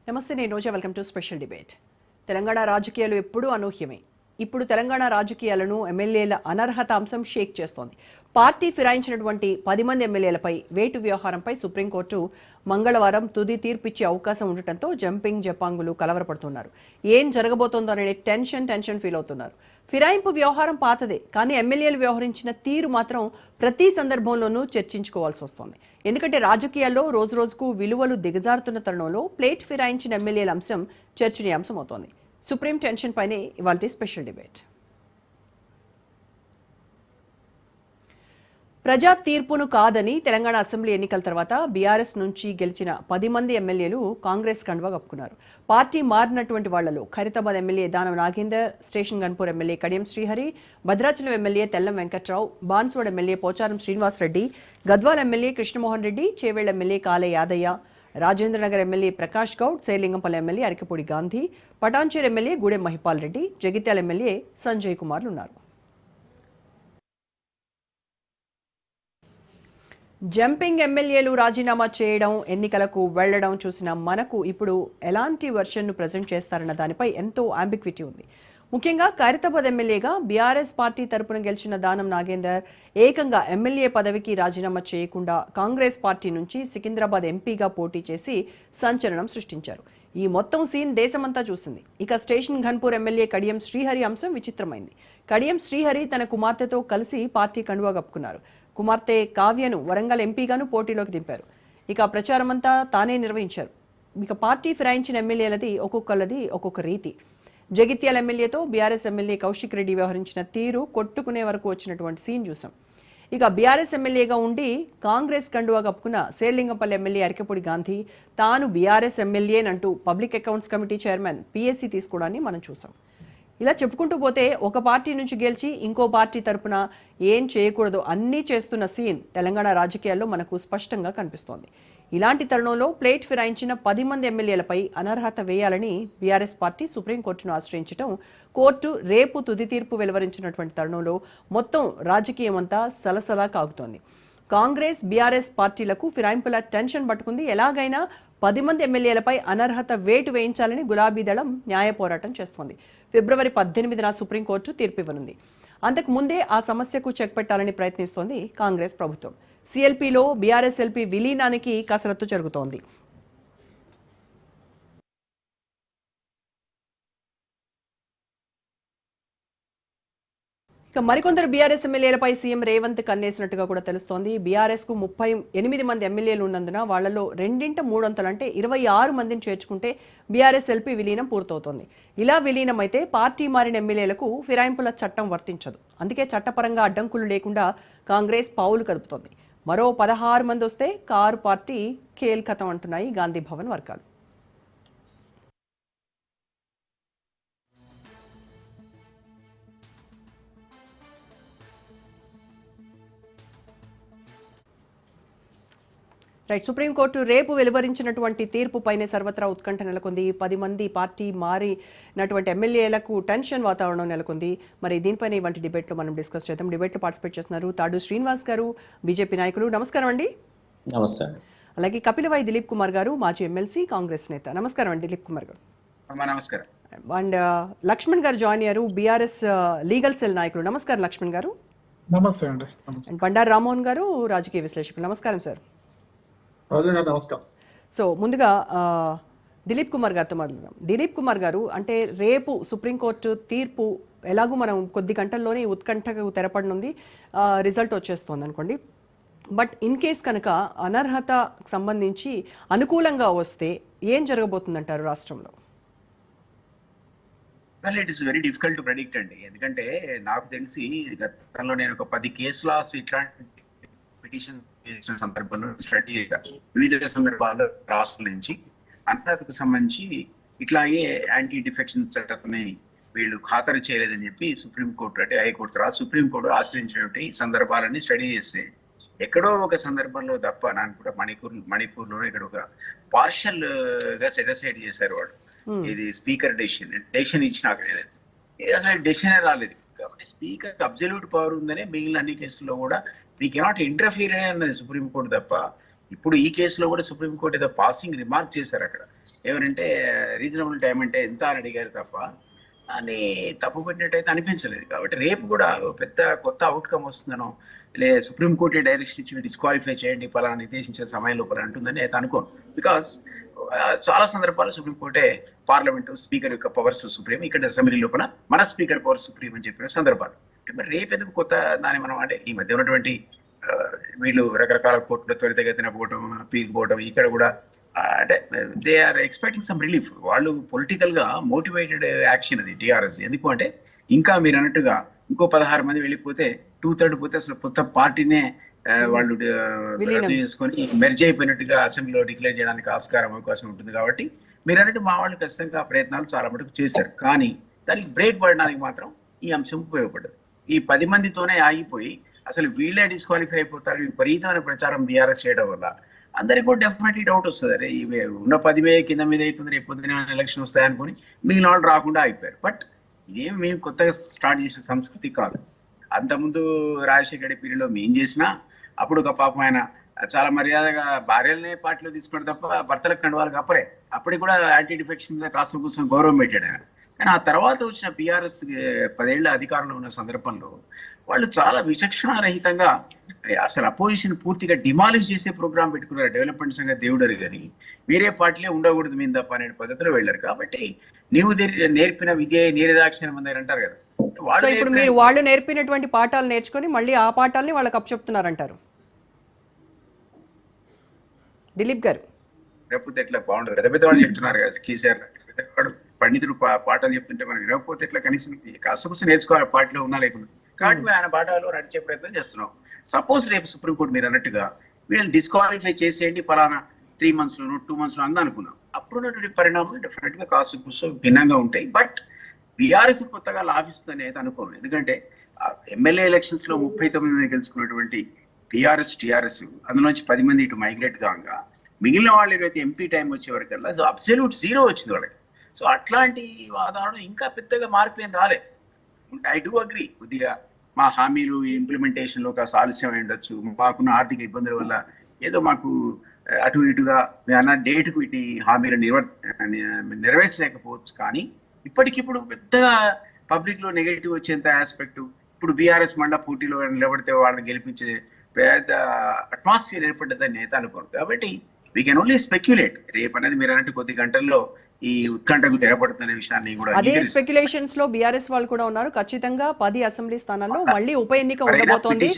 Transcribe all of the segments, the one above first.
నమస్తే, నేను Roja. Welcome to special debate. Telangana రాజకీయాలు ఎప్పుడూ అనూహ్యమే. ఇప్పుడు తెలంగాణ రాజకీయాలను ఎమ్మెల్యేల అనర్హత అంశం షేక్ చేస్తోంది. పార్టీ ఫిరాయించినటువంటి 10 మంది ఎమ్మెల్యేలపై వేటు వ్యవహారంపై సుప్రీంకోర్టు మంగళవారం తుది తీర్పిచ్చే అవకాశం ఉండటంతో జంపింగ్ జపాంగులు కలవరపడుతున్నారు. ఏం జరగబోతోందో అనే టెన్షన్ ఫీల్ అవుతున్నారు. ఫిరాయింపు వ్యవహారం పాతదే, కానీ ఎమ్మెల్యేలు వ్యవహరించిన తీరు మాత్రం ప్రతి సందర్భంలోనూ చర్చించుకోవాల్సి వస్తోంది. ఎందుకంటే రాజకీయాల్లో రోజురోజుకు విలువలు దిగజారుతున్న తరుణంలో ప్లేట్ ఫిరాయించిన ఎమ్మెల్యేల అంశం చర్చనీయాంశం అవుతోంది. సుప్రీం టెన్షన్ పైనే ఇవాల్టి స్పెషల్ డిబేట్. ప్రజా తీర్పును కాదని తెలంగాణ అసెంబ్లీ ఎన్నికల తర్వాత బీఆర్ఎస్ నుంచి గెలిచిన 10 మంది ఎమ్మెల్యేలు కాంగ్రెస్ కండువా కప్పుకున్నారు. పార్టీ మారినటువంటి వాళ్లలో Khairatabad MLA Danam Nagender, station Ghanpur MLA Kadiyam Srihari, Bhadrachalam MLA Tellam Venkatrao, Banswada MLA Pocharam Srinivasa Reddy, Gadwal MLA Krishnamohan Reddy, Chevella MLA Kale Yadaiah, Rajendranagar MLA Prakash Goud, Serilingampally MLA Arikapudi Gandhi, Patancheru MLA Gudem Mahipal Reddy, Jagtial MLA Sanjay కుమార్లు ఉన్నారు. జంపింగ్ ఎమ్మెల్యేలు రాజీనామా చేయడం, ఎన్నికలకు వెళ్లడం చూసిన మనకు ఇప్పుడు ఎలాంటి వర్షన్ను ప్రజెంట్ చేస్తారన్న దానిపై ఎంతో అంబిక్విటీ ఉంది. ముఖ్యంగా ఖైరతాబాద్ ఎమ్మెల్యేగా బీఆర్ఎస్ పార్టీ తరపున గెలిచిన దానం నాగేందర్ ఏకంగా ఎమ్మెల్యే పదవికి రాజీనామా చేయకుండా కాంగ్రెస్ పార్టీ నుంచి సికింద్రాబాద్ ఎంపీగా పోటీ చేసి సంచలనం సృష్టించారు. ఈ మొత్తం సీన్ దేశమంతా చూసింది. ఇక స్టేషన్ ఘన్పూర్ ఎమ్మెల్యే కడియం శ్రీహరి అంశం విచిత్రమైంది. కడియం శ్రీహరి తన కుమార్తెతో కలిసి పార్టీ కండువా కప్పుకున్నారు. కుమార్తె కావ్యను వరంగల్ ఎంపీగాను పోటీలోకి దింపారు. ఇక ప్రచారమంతా తానే నిర్వహించారు. ఇక పార్టీ ఫిరాయించిన ఎమ్మెల్యేలది ఒక్కొక్క రీతి. జగిత్యాల ఎమ్మెల్యేతో బీఆర్ఎస్ ఎమ్మెల్యే కౌశిక్ రెడ్డి వ్యవహరించిన తీరు కొట్టుకునే వరకు వచ్చినటువంటి సీన్ చూసాం. ఇక బీఆర్ఎస్ ఎమ్మెల్యేగా ఉండి కాంగ్రెస్ కండువా కప్పుకున్న శేర్లింగంపల్లి ఎమ్మెల్యే అరికపూడి గాంధీ తాను బీఆర్ఎస్ ఎమ్మెల్యేనంటూ public accounts committee chairman PSC తీసుకోవడాన్ని మనం చూసాం. ఇలా చెప్పుకుంటూ పోతే ఒక పార్టీ నుంచి గెలిచి ఇంకో పార్టీ తరపున ఏం చేయకూడదో అన్నీ చేస్తున్న సీన్ తెలంగాణ రాజకీయాల్లో మనకు స్పష్టంగా కనిపిస్తోంది. ఇలాంటి తరుణంలో ప్లేట్ ఫిరాయించిన 10 మంది ఎమ్మెల్యేలపై అనర్హత వేయాలని బీఆర్ఎస్ పార్టీ సుప్రీంకోర్టును ఆశ్రయించడం, కోర్టు రేపు తుది తీర్పు వెలువరించినటువంటి తరుణంలో మొత్తం రాజకీయం అంతా సలసలా కాగుతోంది. కాంగ్రెస్ బీఆర్ఎస్ పార్టీలకు ఫిరాయింపుల టెన్షన్ పట్టుకుంది. ఎలాగైనా 10 మంది ఎమ్మెల్యేలపై అనర్హత వేటు వేయించాలని గులాబీ దళం న్యాయ పోరాటం చేస్తోంది. ఫిబ్రవరి 18న సుప్రీంకోర్టు తీర్పు ఇవ్వనుంది. అంతకు ముందే ఆ సమస్యకు చెక్ పెట్టాలని ప్రయత్నిస్తోంది కాంగ్రెస్ ప్రభుత్వం. సీఎల్పీలో బీఆర్ఎస్ ఎల్పీ విలీనానికి కసరత్తు జరుగుతోంది. ఇక మరికొందరు బీఆర్ఎస్ ఎమ్మెల్యేలపై సీఎం రేవంత్ కన్నేసినట్టుగా కూడా తెలుస్తోంది. బీఆర్ఎస్ కు 38 మంది ఎమ్మెల్యేలు ఉన్నందున వాళ్లలో 2/3 అంటే 26 మందిని చేర్చుకుంటే బీఆర్ఎస్ ఎల్పీ విలీనం పూర్తవుతోంది. ఇలా విలీనం అయితే పార్టీ మారిన ఎమ్మెల్యేలకు ఫిరాయింపుల చట్టం వర్తించదు. అందుకే చట్టపరంగా అడ్డంకులు లేకుండా కాంగ్రెస్ పావులు కదుపుతోంది. మరో 16 మంది వస్తే కారు పార్టీ ఖేల్ఖతం అంటున్నాయి గాంధీ భవన్ వర్గాలు. సుప్రీంకోర్టు రేపు వెలువరించినటువంటి తీర్పుపైనే సర్వత్రా ఉత్కంఠ నెలకొంది. 10 మంది పార్టీ మారినటువంటి ఎమ్మెల్యేలకు టెన్షన్ వాతావరణం నెలకొంది. మరి దీనిపైన ఇవాళ డిబేట్లో మనం డిస్కస్ చేద్దాం. డిబేట్లో పార్టిసిపేట్ చేస్తున్నారు తాడు శ్రీనివాస్ గారు, బీజేపీ నాయకులు. నమస్కారం అండి. నమస్తే. అలాగే కపిలవాయి దిలీప్ కుమార్ గారు, మాజీ ఎమ్మెల్సీ, కాంగ్రెస్ నేత. నమస్కారం అండి దిలీప్ కుమార్ గారు. నమస్కారం. అండ్ లక్ష్మణ్ గారు జాయిన్ అయ్యారు, బీఆర్ఎస్ లీగల్ సెల్ నాయకులు. నమస్కారం లక్ష్మణ్ గారు. నమస్తే అండి. అండ్ బండారు రామ్మోహన్ గారు, రాజకీయ విశ్లేషకులు. నమస్కారం సార్. నమస్కారం. సో ముందుగా దిలీప్ కుమార్ గారితో మాట్లాడదాం. దిలీప్ కుమార్ గారు, అంటే రేపు సుప్రీంకోర్టు తీర్పు ఎలాగూ మనం కొద్ది గంటల్లోనే ఉత్కంఠకు తెరపడనుంది, రిజల్ట్ వచ్చేస్తుంది అనుకోండి. బట్ ఇన్ కేస్ కనుక అనర్హత సంబంధించి అనుకూలంగా వస్తే ఏం జరగబోతుందంటారు రాష్ట్రంలో? Well, it is very difficult to predict అండి. ఎందుకంటే నాకు తెలిసి గతంలో నేను ఒక 10 కేసుల ఇట్లాంటి పిటిషన్ చేసిన సందర్భంలో స్టడీ చేశాను. వివిధ సందర్భాల్లో రాష్ట్రాల నుంచి అనర్హతకు సంబంధించి ఇట్లాగే యాంటీ డిఫెక్షన్ చట్టాన్ని వీళ్ళు ఖాతరు చేయలేదని చెప్పి సుప్రీంకోర్టు, అంటే హైకోర్టు తర్వాత సుప్రీంకోర్టు ఆశ్రయించినటువంటి సందర్భాలన్నీ స్టడీ చేస్తే ఎక్కడో ఒక సందర్భంలో తప్ప, నాకు కూడా మణిపూర్లో ఇక్కడ ఒక పార్షల్ గా సెటిసైడ్ చేశారు వాళ్ళు. ఇది స్పీకర్ డెసిషన్ ఇచ్చినాక అసలు డెసిషనే రాలేదు. కాబట్టి స్పీకర్ అబ్జల్యూట్ పవర్ ఉందనే మిగిలిన అన్ని కేసుల్లో కూడా వీ కెనాట్ ఇంటర్ఫీర్ అన్నది సుప్రీంకోర్టు తప్ప ఇప్పుడు ఈ కేసులో కూడా సుప్రీంకోర్టు ఏదో పాసింగ్ రిమార్క్ చేశారు అక్కడ. ఏమనంటే రీజనబుల్ టైం అంటే ఎంత అని అడిగారు తప్ప అని తప్పు పెట్టినట్టయితే అనిపించలేదు. కాబట్టి రేపు కూడా పెద్ద కొత్త అవుట్కమ్ వస్తుందనో లే సుప్రీంకోర్టు డైరెక్షన్ ఇచ్చి డిస్క్వాలిఫై చేయండి పలానా నిర్దేశించిన సమయం లోపల అంటుందని అయితే అనుకోను. బికాస్ చాలా సందర్భాల్లో సుప్రీంకోర్టే పార్లమెంటు స్పీకర్ యొక్క పవర్స్ సుప్రీం, ఇక్కడ అసెంబ్లీ లోపల మన స్పీకర్ పవర్ సుప్రీం అని చెప్పిన సందర్భాలు. మరి రేపు ఎందుకు కొత్త దాన్ని మనం అంటే ఈ మధ్య ఉన్నటువంటి వీళ్ళు రకరకాల కోర్టులో త్వరితగతిన పోవటం, పీక్ పోవటం, ఇక్కడ కూడా అంటే they are expecting some relief. వాళ్ళు పొలిటికల్ గా మోటివేటెడ్ యాక్షన్ అది టీఆర్ఎస్. ఎందుకు అంటే ఇంకా మీరు అన్నట్టుగా ఇంకో 16 మంది వెళ్ళిపోతే 2/3 పోతే అసలు కొత్త పార్టీనే వాళ్ళు రద్దు చేసుకొని మెర్జ్ అయిపోయినట్టుగా అసెంబ్లీలో డిక్లేర్ చేయడానికి ఆస్కారం అవకాశం ఉంటుంది. కాబట్టి మీరు అన్నట్టు మా వాళ్ళు ఖచ్చితంగా ప్రయత్నాలు చాలా మటుకు చేశారు. కానీ దానికి బ్రేక్ పడడానికి మాత్రం ఈ అంశం ఉపయోగపడదు. ఈ 10 మందితోనే ఆగిపోయి అసలు వీళ్ళే డిస్క్వాలిఫై అయిపోతారు విపరీతమైన ప్రచారం బీఆర్ఎస్ చేయడం వల్ల అందరికి కూడా డెఫినెట్లీ డౌట్ వస్తుంది. అరే ఇవే ఉన్న 10 కింద మీద అయిపోతుంది, రేపు పొద్దున ఎలక్షన్ వస్తాయనుకుని మిగిలిన వాళ్ళు రాకుండా అయిపోయారు. బట్ ఇదేం మేము కొత్తగా స్టార్ట్ చేసిన సంస్కృతి కాదు. అంతకుముందు రాజశేఖర పీరియడ్లో మేము చేసినా అప్పుడు ఒక పాపం ఆయన చాలా మర్యాదగా భార్యలనే పార్టీలో తీసుకున్నాడు తప్ప భర్తలకు కండువాలు కప్పరే. అప్పటికి కూడా యాంటీ డిఫెక్షన్ మీద కాస్త కూర్చొని గౌరవం పెట్టాడు ఆయన. కానీ ఆ తర్వాత వచ్చిన బీఆర్ఎస్ 10 ఏళ్ల అధికారంలో ఉన్న సందర్భంలో వాళ్ళు చాలా విచక్షణారహితంగా అసలు అపోజిషన్ పూర్తిగా డిమాలిష్ చేసే ప్రోగ్రామ్ పెట్టుకున్నారు. డెవలప్మెంట్ సంఘ దేవుడరు కానీ వేరే పార్టీలే ఉండకూడదు మీద తప్ప అనే పద్ధతిలో వెళ్ళారు. కాబట్టి నీవు నేర్పిన విద్య నీరదాక్షిణం అందని అంటారు కదా. సో ఇప్పుడు మీరు వాళ్ళు నేర్పినటువంటి పాఠాలు నేర్చుకొని మళ్ళీ ఆ పాఠాలని వాళ్ళకి అప్పచెప్తున్నారంటారు దిలీప్ గారు. లేకపోతే ఎట్లా బాగుండదు. పెద్ద పెద్ద వాళ్ళు చెప్తున్నారు కదా, కేసీఆర్ వాడు పండితుడు పాఠాలు చెప్తుంటే మనం వినకపోతే ఎట్లా కనీసం కాస్త నేర్చుకోవాలి పార్టీలో ఉన్నా లేకుండా. కాబట్టి ఆయన పాఠాలు నడిచే ప్రయత్నం చేస్తున్నాం. సపోజ్ రేపు సుప్రీంకోర్టు మీరు అన్నట్టుగా వీళ్ళని డిస్క్వాలిఫై చేసేయండి పలానా 3 months 2 months అందా అనుకున్నాం. అప్పుడున్నటువంటి పరిణామాలు డెఫినెట్ గా కాస్త కూర్చో భిన్నంగా ఉంటాయి. బట్ బీఆర్ఎస్ కొత్తగా లాభిస్తుందని అయితే అనుకోను. ఎందుకంటే ఎమ్మెల్యే ఎలక్షన్స్ లో 39 మంది గెలుచుకున్నటువంటి టీఆర్ఎస్ అందులోంచి 10 మంది ఇటు మైగ్రేట్ కాగా మిగిలిన వాళ్ళు ఏదైతే ఎంపీ టైం వచ్చే వరకల్లా అబ్సల్యూట్ 0 వచ్చింది వాళ్ళకి. సో అట్లాంటి వాతావరణం ఇంకా పెద్దగా మార్పు ఏం రాలేదు. ఐ డూ అగ్రీ కొద్దిగా మా హామీలు ఇంప్లిమెంటేషన్ లో కాస్త ఆలస్యం అయి ఉండొచ్చు, మాకున్న ఆర్థిక ఇబ్బందుల వల్ల ఏదో మాకు అటు ఇటుగా అన్న డేట్కు ఇటు హామీలు నెరవేర్చలేకపోవచ్చు. కానీ ఇప్పటికిప్పుడు పెద్దగా పబ్లిక్ లో నెగటివ్ వచ్చేంత ఆస్పెక్ట్ ఇప్పుడు బీఆర్ఎస్ మండల పోటీలో నిలబడితే వాళ్ళని గెలిపించే పెద్ద అట్మాస్ఫియర్ ఏర్పడ్డదని నేత అనుకోను. కాబట్టి వీ కెన్ ఓన్లీ స్పెక్యులేట్. రేపు అనేది మీరు అన్నట్టు కొద్ది గంటల్లో ఈ ఉత్కంఠకు తెరపడుతున్న విషయాన్ని కూడా అదే స్పెక్యులేషన్స్ లో బీఆర్ఎస్ వాళ్ళు కూడా ఉన్నారు. ఖచ్చితంగా 10 అసెంబ్లీ స్థానాల్లో మళ్ళీ ఉప ఎన్నిక ఉండబోతోంది.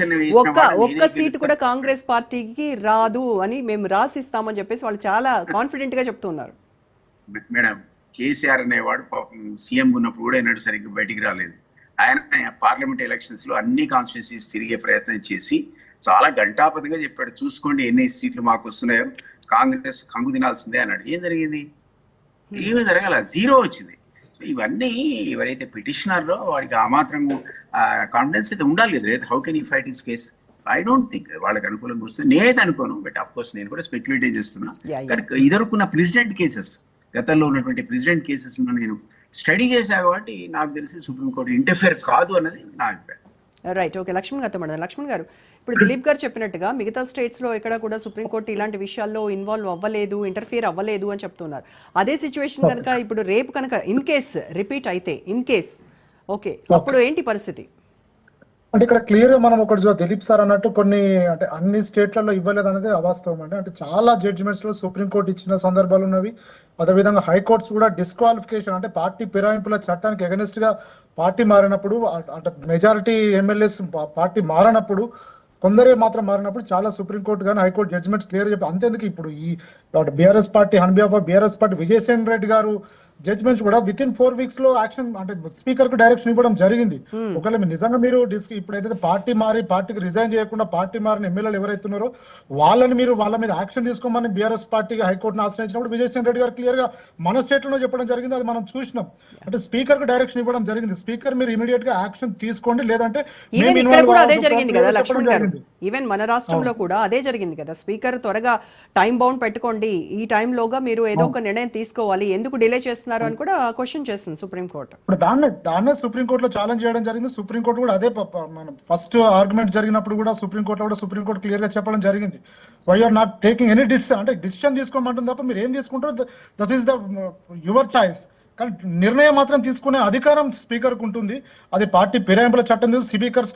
ఒక్క సీట్ కూడా కాంగ్రెస్ పార్టీకి రాదు అని మేము రాసిస్తామని చెప్పేసి వాళ్ళు చాలా కాన్ఫిడెంట్ గా చెప్తున్నారు. మేడం కేసీఆర్ అనేవాడు పాపం సీఎం ఉన్నప్పుడు కూడా ఎన్నడూ సరిగ్గా బయటికి రాలేదు. ఆయన పార్లమెంట్ ఎలక్షన్స్ లో అన్ని కాన్స్టిట్యూన్సీస్ తిరిగే ప్రయత్నం చేసి చాలా గంటాపతిగా చెప్పాడు, చూసుకోండి ఎన్ని సీట్లు మాకు వస్తున్నాయో, కాంగ్రెస్ కంగు తినాల్సిందే అన్నాడు. ఏం జరిగింది? ఏమీ జరగాల, 0 వచ్చింది. సో ఇవన్నీ ఎవరైతే పిటిషనర్లో వాడికి ఆ మాత్రం కాన్ఫిడెన్స్ అయితే ఉండాలి కదా. How can you fight this case? I don't think వాళ్ళకి అనుకూలంగా వస్తుంది. నేనైతే అనుకోను. బట్ ఆఫ్ కోర్స్ నేను కూడా స్పెక్యులేటివ్ చేస్తున్నా. కానీ ఇదరుకున్న ప్రెసిడెంట్ కేసెస్, గతంలో ఉన్నటువంటి ప్రెసిడెంట్ కేసెస్ నేను స్టడీ చేశా కాబట్టి నాకు తెలిసి సుప్రీంకోర్టు ఇంటర్ఫియర్ కాదు అన్నది నా అభిప్రాయం. Right, okay. లక్ష్మణ్ గారితో మాట్లాడారు. లక్ష్మణ్ గారు, ఇప్పుడు దిలీప్ గారు చెప్పినట్టుగా మిగతా స్టేట్స్ లో ఎక్కడ కూడా సుప్రీంకోర్టు ఇలాంటి విషయాల్లో ఇన్వాల్వ్ అవ్వలేదు, ఇంటర్ఫియర్ అవ్వలేదు అని చెప్తున్నారు. అదే సిచ్యువేషన్ కనుక ఇప్పుడు రేపు కనుక ఇన్ కేస్ రిపీట్ అయితే, ఇన్ కేస్ ఓకే, అప్పుడు ఏంటి పరిస్థితి? అంటే ఇక్కడ క్లియర్ గా మనం ఒకటి దిలీప్ సార్ అన్నట్టు కొన్ని అంటే అన్ని స్టేట్లలో ఇవ్వలేదు అనేది అవాస్తవం అండి. అంటే చాలా జడ్జిమెంట్స్ లో సుప్రీంకోర్టు ఇచ్చిన సందర్భాలు ఉన్నవి. అదేవిధంగా హైకోర్ట్స్ కూడా డిస్క్వాలిఫికేషన్ అంటే పార్టీ ఫిరాయింపుల చట్టానికి ఎగనెస్ట్ గా పార్టీ మారినప్పుడు, అంటే మెజారిటీ ఎమ్మెల్యేస్ పార్టీ మారినప్పుడు, కొందరే మాత్రం మారినప్పుడు చాలా సుప్రీంకోర్టు కానీ హైకోర్టు జడ్జిమెంట్స్ క్లియర్ చెప్పి అంతేందుకు ఇప్పుడు ఈ BRS party on behalf of BRS party Vijay Sen Reddy గారు జడ్జిమెంట్స్ కూడా విత్ ఇన్ 4 weeks లో యాక్షన్ అంటే స్పీకర్ కు డైరెక్షన్ ఇవ్వడం జరిగింది. ఒకవేళ నిజంగా మీరు ఇప్పుడు ఏదైతే పార్టీ మారి పార్టీకి రిజైన్ చేయకుండా పార్టీ మారిన ఎమ్మెల్యేలు ఎవరైతున్నారో వాళ్ళని మీరు వాళ్ళ మీద యాక్షన్ తీసుకోమని బీఆర్ఎస్ పార్టీకి హైకోర్టును ఆశ్రయించినప్పుడు విజయసేన్ రెడ్డి గారు క్లియర్ గా మన స్టేట్ లో చెప్పడం జరిగింది. అది మనం చూసినాం. అంటే స్పీకర్ కు డైరెక్షన్ ఇవ్వడం జరిగింది. స్పీకర్ మీరు ఇమీడియట్ గా యాక్షన్ తీసుకోండి, లేదంటే అదే జరిగింది కదా లక్ష్మణ్ గారు. ఈవెన్ మన రాష్ట్రంలో కూడా అదే జరిగింది కదా. స్పీకర్ త్వరగా టైం బౌండ్ పెట్టుకోండి, ఈ టైంలోగా మీరు ఏదో ఒక నిర్ణయం తీసుకోవాలి, ఎందుకు డిలే చేస్తున్నారు చేస్తున్నారు అని కూడా క్వశ్చన్ చేసింది సుప్రీంకోర్టు. ఇప్పుడు దాన్నే సుప్రీంకోర్టులో ఛాలెంజ్ చేయడం జరిగింది. సుప్రీంకోర్టు కూడా అదే మనం ఫస్ట్ ఆర్గ్యుమెంట్ జరిగినప్పుడు కూడా సుప్రీంకోర్టు క్లియర్ గా చెప్పడం జరిగింది. Why are not taking any decision, అంటే డిసిషన్ తీసుకోమంటుంది తప్ప మీరు ఏం తీసుకుంటారో that is the your choice. కానీ నిర్ణయం మాత్రం తీసుకునే అధికారం స్పీకర్కు ఉంటుంది. అది పార్టీ ఫిరాయింపుల చట్టం స్పీకర్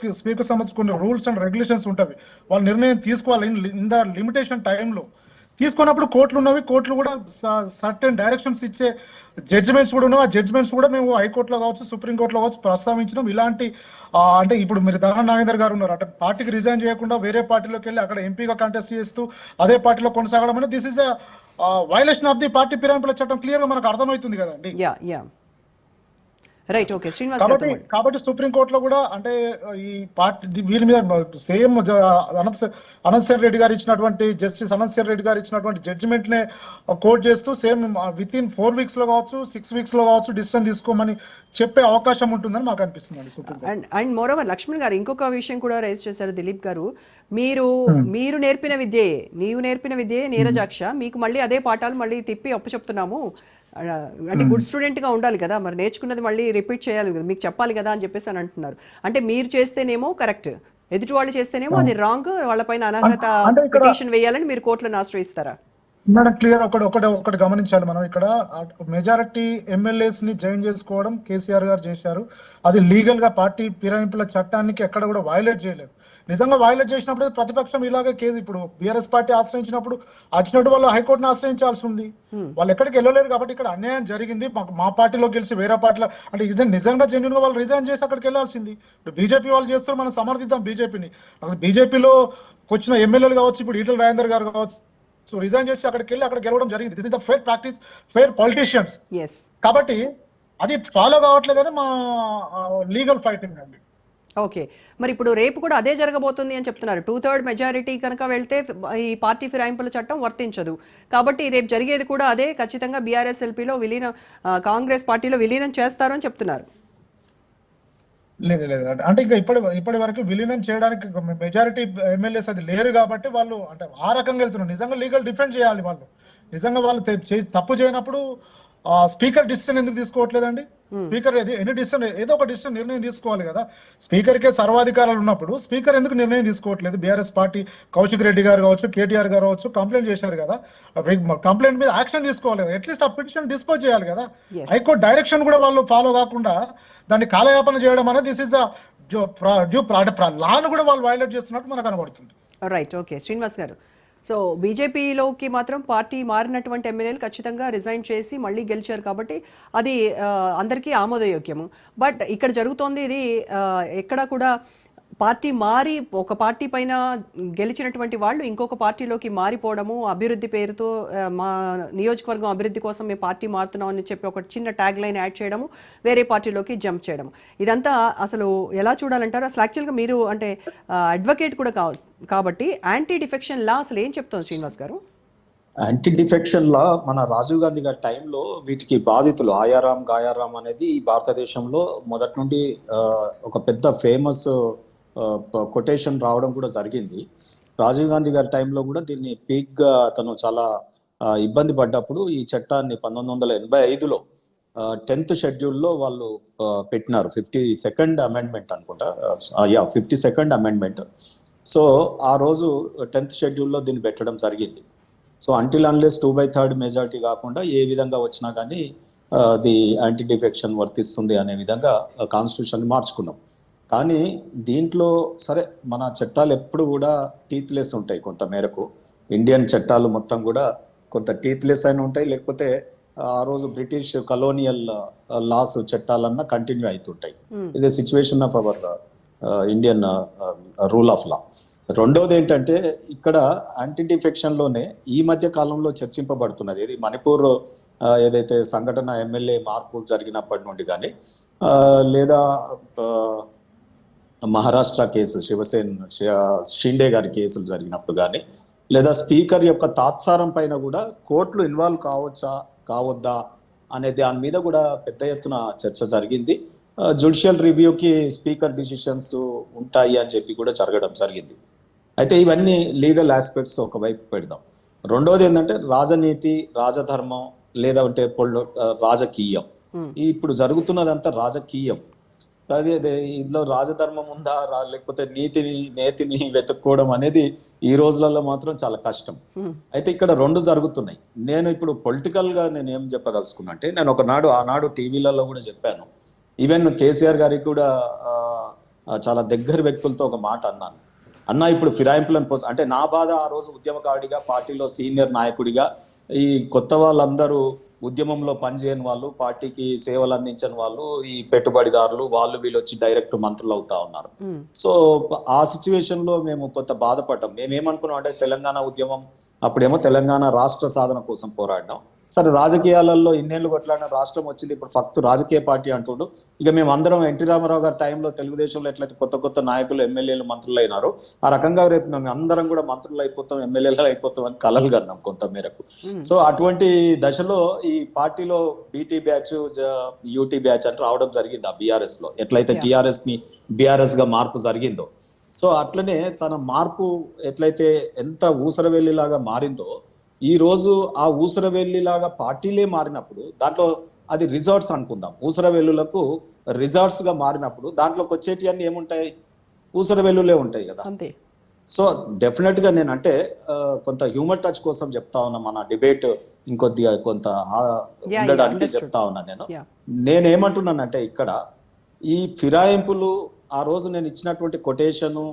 సంబంధించి కొన్ని రూల్స్ అండ్ రెగ్యులేషన్స్ ఉంటాయి. వాళ్ళు నిర్ణయం తీసుకోవాలి ఇన్ ద లిమిటేషన్ టైంలో. తీసుకున్నప్పుడు కోర్టులు కూడా సర్టెన్ డైరెక్షన్స్ ఇచ్చే జడ్జిమెంట్స్ కూడా ఉన్నాయి. ఆ జడ్జిమెంట్స్ కూడా మేము హైకోర్టులో కావచ్చు, సుప్రీంకోర్టులో కావచ్చు ప్రస్తావించడం. ఇలాంటి అంటే ఇప్పుడు మీరు దానం నాగేందర్ గారు ఉన్నారు, అంటే పార్టీకి రిజైన్ చేయకుండా వేరే పార్టీలోకి వెళ్ళి అక్కడ ఎంపీగా కంటెస్ట్ చేస్తూ అదే పార్టీలో కొనసాగడం అనేది this is violation of the party ఫిరాయింపుల చట్టం క్లియర్ గా మనకు అర్థమవుతుంది కదండి. Right, okay Srinivas. కాబట్టి సుప్రీంకోర్టులో కూడా అంటే ఈ పార్టీ వీళ్ళ మీద సేమ్ అనంత్ రెడ్డి గారు ఇచ్చినటువంటి జస్టిస్ అనంత్ రెడ్డి గారు ఇచ్చినటువంటి జడ్జిమెంట్ నే కోర్ట్ చేస్తూ సేమ్ విత్ ఇన్ 4 weeks లో కావచ్చు, 6 weeks లో కావచ్చు డిసిషన్ తీసుకోమని చెప్పే అవకాశం ఉంటుందని మాకు అనిపిస్తుంది సుప్రీంకోర్టు. అండ్ మోరోవర్ లక్ష్మణ్ గారు ఇంకొక విషయం కూడా రైజ్ చేశారు దిలీప్ గారు. మీరు నేర్పిన విద్యే, నీవు నేర్పిన విద్యే నీరజాక్ష, మీకు మళ్ళీ అదే పాఠాలు మళ్ళీ తిప్పి అప్పచెప్తున్నాము. అంటే గుడ్ స్టూడెంట్ గా ఉండాలి కదా, మరి నేర్చుకున్నది మళ్ళీ రిపీట్ చేయాలి కదా, మీకు చెప్పాలి కదా అని చెప్పేసి అని అంటున్నారు. అంటే మీరు చేస్తేనేమో కరెక్ట్, ఎదుటి వాళ్ళు చేస్తేనేమో అది రాంగ్, వాళ్ళపైన అనర్హత పిటిషన్ వేయాలని మీరు కోర్టులను ఆశ్రయిస్తారా? మేడం క్లియర్ ఒకటి గమనించాలి మనం. ఇక్కడ మెజారిటీ ఎమ్మెల్యేస్ ని జాయిన్ చేసుకోవడం కేసీఆర్ గారు చేశారు. అది లీగల్ గా పార్టీ ఫిరాయింపుల చట్టానికి ఎక్కడ కూడా వైలేట్ చేయలేదు. నిజంగా వైలేట్ చేసినప్పుడు ప్రతిపక్షం ఇలాగే కేసు ఇప్పుడు బీఆర్ఎస్ పార్టీ ఆశ్రయించినప్పుడు వచ్చినట్టు వాళ్ళు హైకోర్టును ఆశ్రయించాల్సి ఉంది. వాళ్ళు ఎక్కడికి వెళ్ళలేరు కాబట్టి ఇక్కడ అన్యాయం జరిగింది. మా పార్టీలో గెలిచి వేరే పార్టీలో అంటే నిజంగా జెన్యున్ గా వాళ్ళు రిజైన్ చేసి అక్కడికి వెళ్ళాల్సింది. ఇప్పుడు బీజేపీ వాళ్ళు చేస్తారు, మనం సమర్థిద్దాం బీజేపీని. బీజేపీలో వచ్చిన ఎమ్మెల్యేలు కావచ్చు, ఇప్పుడు ఈటల రాజేందర్ గారు కావచ్చు, సో రిజైన్ చేసి అక్కడికి వెళ్ళి అక్కడ గెలవడం జరిగింది. This is the fair practice, fair politicians. కాబట్టి అది ఫాలో కావట్లేదని మా లీగల్ ఫైటింగ్ అండి. ఓకే, మరి ఇప్పుడు రేపు కూడా అదే జరగబోతుంది అని చెప్తున్నారు. 2/3 మెజారిటీ కనుక వెళ్తే ఈ పార్టీ ఫిరాయింపుల చట్టం వర్తించదు. కాబట్టి రేపు జరిగేది కూడా అదే, ఖచ్చితంగా బీఆర్ఎస్ ఎల్పీలో విలీనం, కాంగ్రెస్ పార్టీలో విలీనం చేస్తారు అని చెప్తున్నారు. లేదు అంటే ఇంకా ఇప్పటి వరకు విలీనం చేయడానికి మెజారిటీ ఎమ్మెల్యేస్ అది లేరు కాబట్టి వాళ్ళు అంటే ఆ రకంగా వెళ్తున్నారు. నిజంగా లీగల్ డిఫెండ్ చేయాలి వాళ్ళు. నిజంగా వాళ్ళు తప్పు చేయనప్పుడు స్పీకర్ డిసిషన్ ఎందుకు తీసుకోవట్లేదండి? స్పీకర్ ఎనీ డిసిషన్ ఏదో ఒక డిసిషన్ నిర్ణయం తీసుకోవాలి కదా. స్పీకర్ కే సర్వాధికారాలు ఉన్నప్పుడు స్పీకర్ ఎందుకు నిర్ణయం తీసుకోవట్లేదు? బీఆర్ఎస్ పార్టీ కౌశిక్ రెడ్డి గారు కావచ్చు, కేటీఆర్ గారు కావచ్చు కంప్లైంట్ చేశారు కదా. కంప్లైంట్ మీద యాక్షన్ తీసుకోవాలి కదా, అట్లీస్ట్ ఆ పిటిషన్ డిస్పోజ్ చేయాలి కదా. హైకోర్టు డైరెక్షన్ కూడా వాళ్ళు ఫాలో కాకుండా దాన్ని కాలయాపన చేయడం అనేది దిస్ ఇస్ ద లాను కూడా వాళ్ళు వైలేట్ చేస్తున్నట్టు మనకు కనబడుతుంది. రైట్, ఓకే శ్రీనివాస్ గారు. సో బీజేపీలోకి మాత్రం పార్టీ మారినటువంటి ఎమ్మెల్యేలు ఖచ్చితంగా రిజైన్ చేసి మళ్ళీ గెలిచారు కాబట్టి అది అందరికీ ఆమోదయోగ్యము. బట్ ఇక్కడ జరుగుతోంది ఇది ఎక్కడ కూడా పార్టీ మారి ఒక పార్టీ పైన గెలిచినటువంటి వాళ్ళు ఇంకొక పార్టీలోకి మారిపోవడము, అభివృద్ధి పేరుతో మా నియోజకవర్గం అభివృద్ధి కోసం మేము పార్టీ మారుతున్నాం అని చెప్పి ఒక చిన్న ట్యాగ్ లైన్ యాడ్ చేయడము, వేరే పార్టీలోకి జంప్ చేయడము, ఇదంతా అసలు ఎలా చూడాలంటారు? అసలు యాక్చువల్గా మీరు అంటే అడ్వకేట్ కూడా కాబట్టి యాంటీ డిఫెక్షన్ లా అసలు ఏం చెప్తుంది శ్రీనివాస్ గారు? యాంటీ డిఫెక్షన్ లా మన రాజీవ్ గాంధీ గారి టైంలో వీటికి బాధితులు గాయారాం అనేది భారతదేశంలో మొదటి నుండి ఒక పెద్ద ఫేమస్ కొటేషన్ రావడం కూడా జరిగింది. రాజీవ్ గాంధీ గారి టైంలో కూడా దీన్ని పీక్ గా అతను చాలా ఇబ్బంది పడ్డప్పుడు ఈ చట్టాన్ని 1985లో 10th షెడ్యూల్లో వాళ్ళు పెట్టినారు. 52nd అమెండ్మెంట్ అనుకుంటా, 52nd అమెండ్మెంట్. సో ఆ రోజు 10th షెడ్యూల్లో దీన్ని పెట్టడం జరిగింది. సో అంటిల్ అన్లెస్ 2/3 మెజారిటీ కాకుండా ఏ విధంగా వచ్చినా కానీ అది యాంటీ డిఫెక్షన్ వర్తిస్తుంది అనే విధంగా కాన్స్టిట్యూషన్ మార్చుకున్నాం. కానీ దీంట్లో సరే మన చట్టాలు ఎప్పుడు కూడా టీత్లెస్ ఉంటాయి కొంత మేరకు. ఇండియన్ చట్టాలు మొత్తం కూడా కొంత టీత్లెస్ అయినా ఉంటాయి, లేకపోతే ఆ రోజు బ్రిటిష్ కలోనియల్ లాస్ చట్టాలన్నా కంటిన్యూ అవుతుంటాయి. ఇది situation of our Indian rule of law. రెండోది ఏంటంటే ఇక్కడ యాంటీ డిఫెక్షన్ లోనే ఈ మధ్య కాలంలో చర్చింపబడుతున్నది ఇది మణిపూర్ ఏదైతే సంఘటన ఎమ్మెల్యే మార్పు జరిగినప్పటి నుండి కానీ లేదా మహారాష్ట్ర కేసు షిండే గారి కేసులు జరిగినప్పుడు కానీ లేదా స్పీకర్ యొక్క తాత్సారం పైన కూడా కోర్టులు ఇన్వాల్వ్ కావద్దా అనే దాని మీద కూడా పెద్ద ఎత్తున చర్చ జరిగింది. జ్యుడిషియల్ రివ్యూకి స్పీకర్ డిసిషన్స్ ఉంటాయి అని చెప్పి కూడా జరగడం జరిగింది. అయితే ఇవన్నీ లీగల్ ఆస్పెక్ట్స్ ఒకవైపు పెడదాం. రెండోది ఏంటంటే రాజనీతి, రాజధర్మం, లేదంటే రాజకీయం. ఇప్పుడు జరుగుతున్నదంతా రాజకీయం. అదే ఇందులో రాజధర్మం ఉందా లేకపోతే నేతిని వెతుక్కోవడం అనేది ఈ రోజులలో మాత్రం చాలా కష్టం. అయితే ఇక్కడ రెండు జరుగుతున్నాయి. నేను ఇప్పుడు పొలిటికల్ గా నేను ఏం చెప్పదలుచుకున్నా అంటే, నేను ఆనాడు టీవీలలో కూడా చెప్పాను. ఈవెన్ కేసీఆర్ గారికి కూడా చాలా దగ్గర వ్యక్తులతో ఒక మాట అన్నాను. అన్న ఇప్పుడు ఫిరాయింపులను అంటే నా బాధ ఆ రోజు ఉద్యమకారుడిగా, పార్టీలో సీనియర్ నాయకుడిగా, ఈ కొత్త వాళ్ళందరూ ఉద్యమంలో పనిచేయని వాళ్ళు, పార్టీకి సేవలు అందించని వాళ్ళు, ఈ పెట్టుబడిదారులు వాళ్ళు వీళ్ళు వచ్చి డైరెక్ట్ మంత్రులు అవుతా ఉన్నారు. సో ఆ సిచ్యువేషన్ లో మేము కొంత బాధపడ్డాం. మేమేమనుకున్నాం అంటే, తెలంగాణ ఉద్యమం అప్పుడేమో తెలంగాణ రాష్ట్ర సాధన కోసం పోరాడినాం. సరే, రాజకీయాలలో ఇన్నేళ్లు కొట్లాడిన రాష్ట్రం వచ్చింది, ఇప్పుడు ఫక్త్ రాజకీయ పార్టీ అంటుండు. ఇక మేము అందరం ఎన్టీ రామారావు గారి టైంలో తెలుగుదేశంలో ఎట్లయితే కొత్త నాయకులు, ఎమ్మెల్యేలు, మంత్రులు అయినారు, ఆ రకంగా రేపు మేము అందరం కూడా మంత్రులు అయిపోతాం, ఎమ్మెల్యేలు అయిపోతాం అని కలలు కన్నాం కొంత మేరకు. సో అటువంటి దశలో ఈ పార్టీలో బీటీ బ్యాచ్, యూటీ బ్యాచ్ అని రావడం జరిగింది ఆ బీఆర్ఎస్ లో, ఎట్లయితే టీఆర్ఎస్ ని బీఆర్ఎస్ గా మార్పు జరిగిందో. సో అట్లనే తన మార్పు ఎట్లయితే ఎంత ఊసరవెల్లిలాగా మారిందో, ఈ రోజు ఆ ఊసరవెల్లిలాగా పార్టీలే మారినప్పుడు దాంట్లో అది రిజార్ట్స్ అనుకుందాం, ఊసరవెల్లులకు రిజార్ట్స్ గా మారినప్పుడు దాంట్లోకి వచ్చేటి అన్ని ఏముంటాయి, ఊసరవెల్లులే ఉంటాయి కదా. సో డెఫినెట్ గా నేనంటే కొంత హ్యూమర్ టచ్ కోసం చెప్తా ఉన్నా, మన డిబేట్ ఇంకొద్దిగా కొంత ఉండడానికి చెప్తా ఉన్నా. నేనేమంటున్నానంటే, ఇక్కడ ఈ ఫిరాయింపులు ఆ రోజు నేను ఇచ్చినటువంటి కొటేషను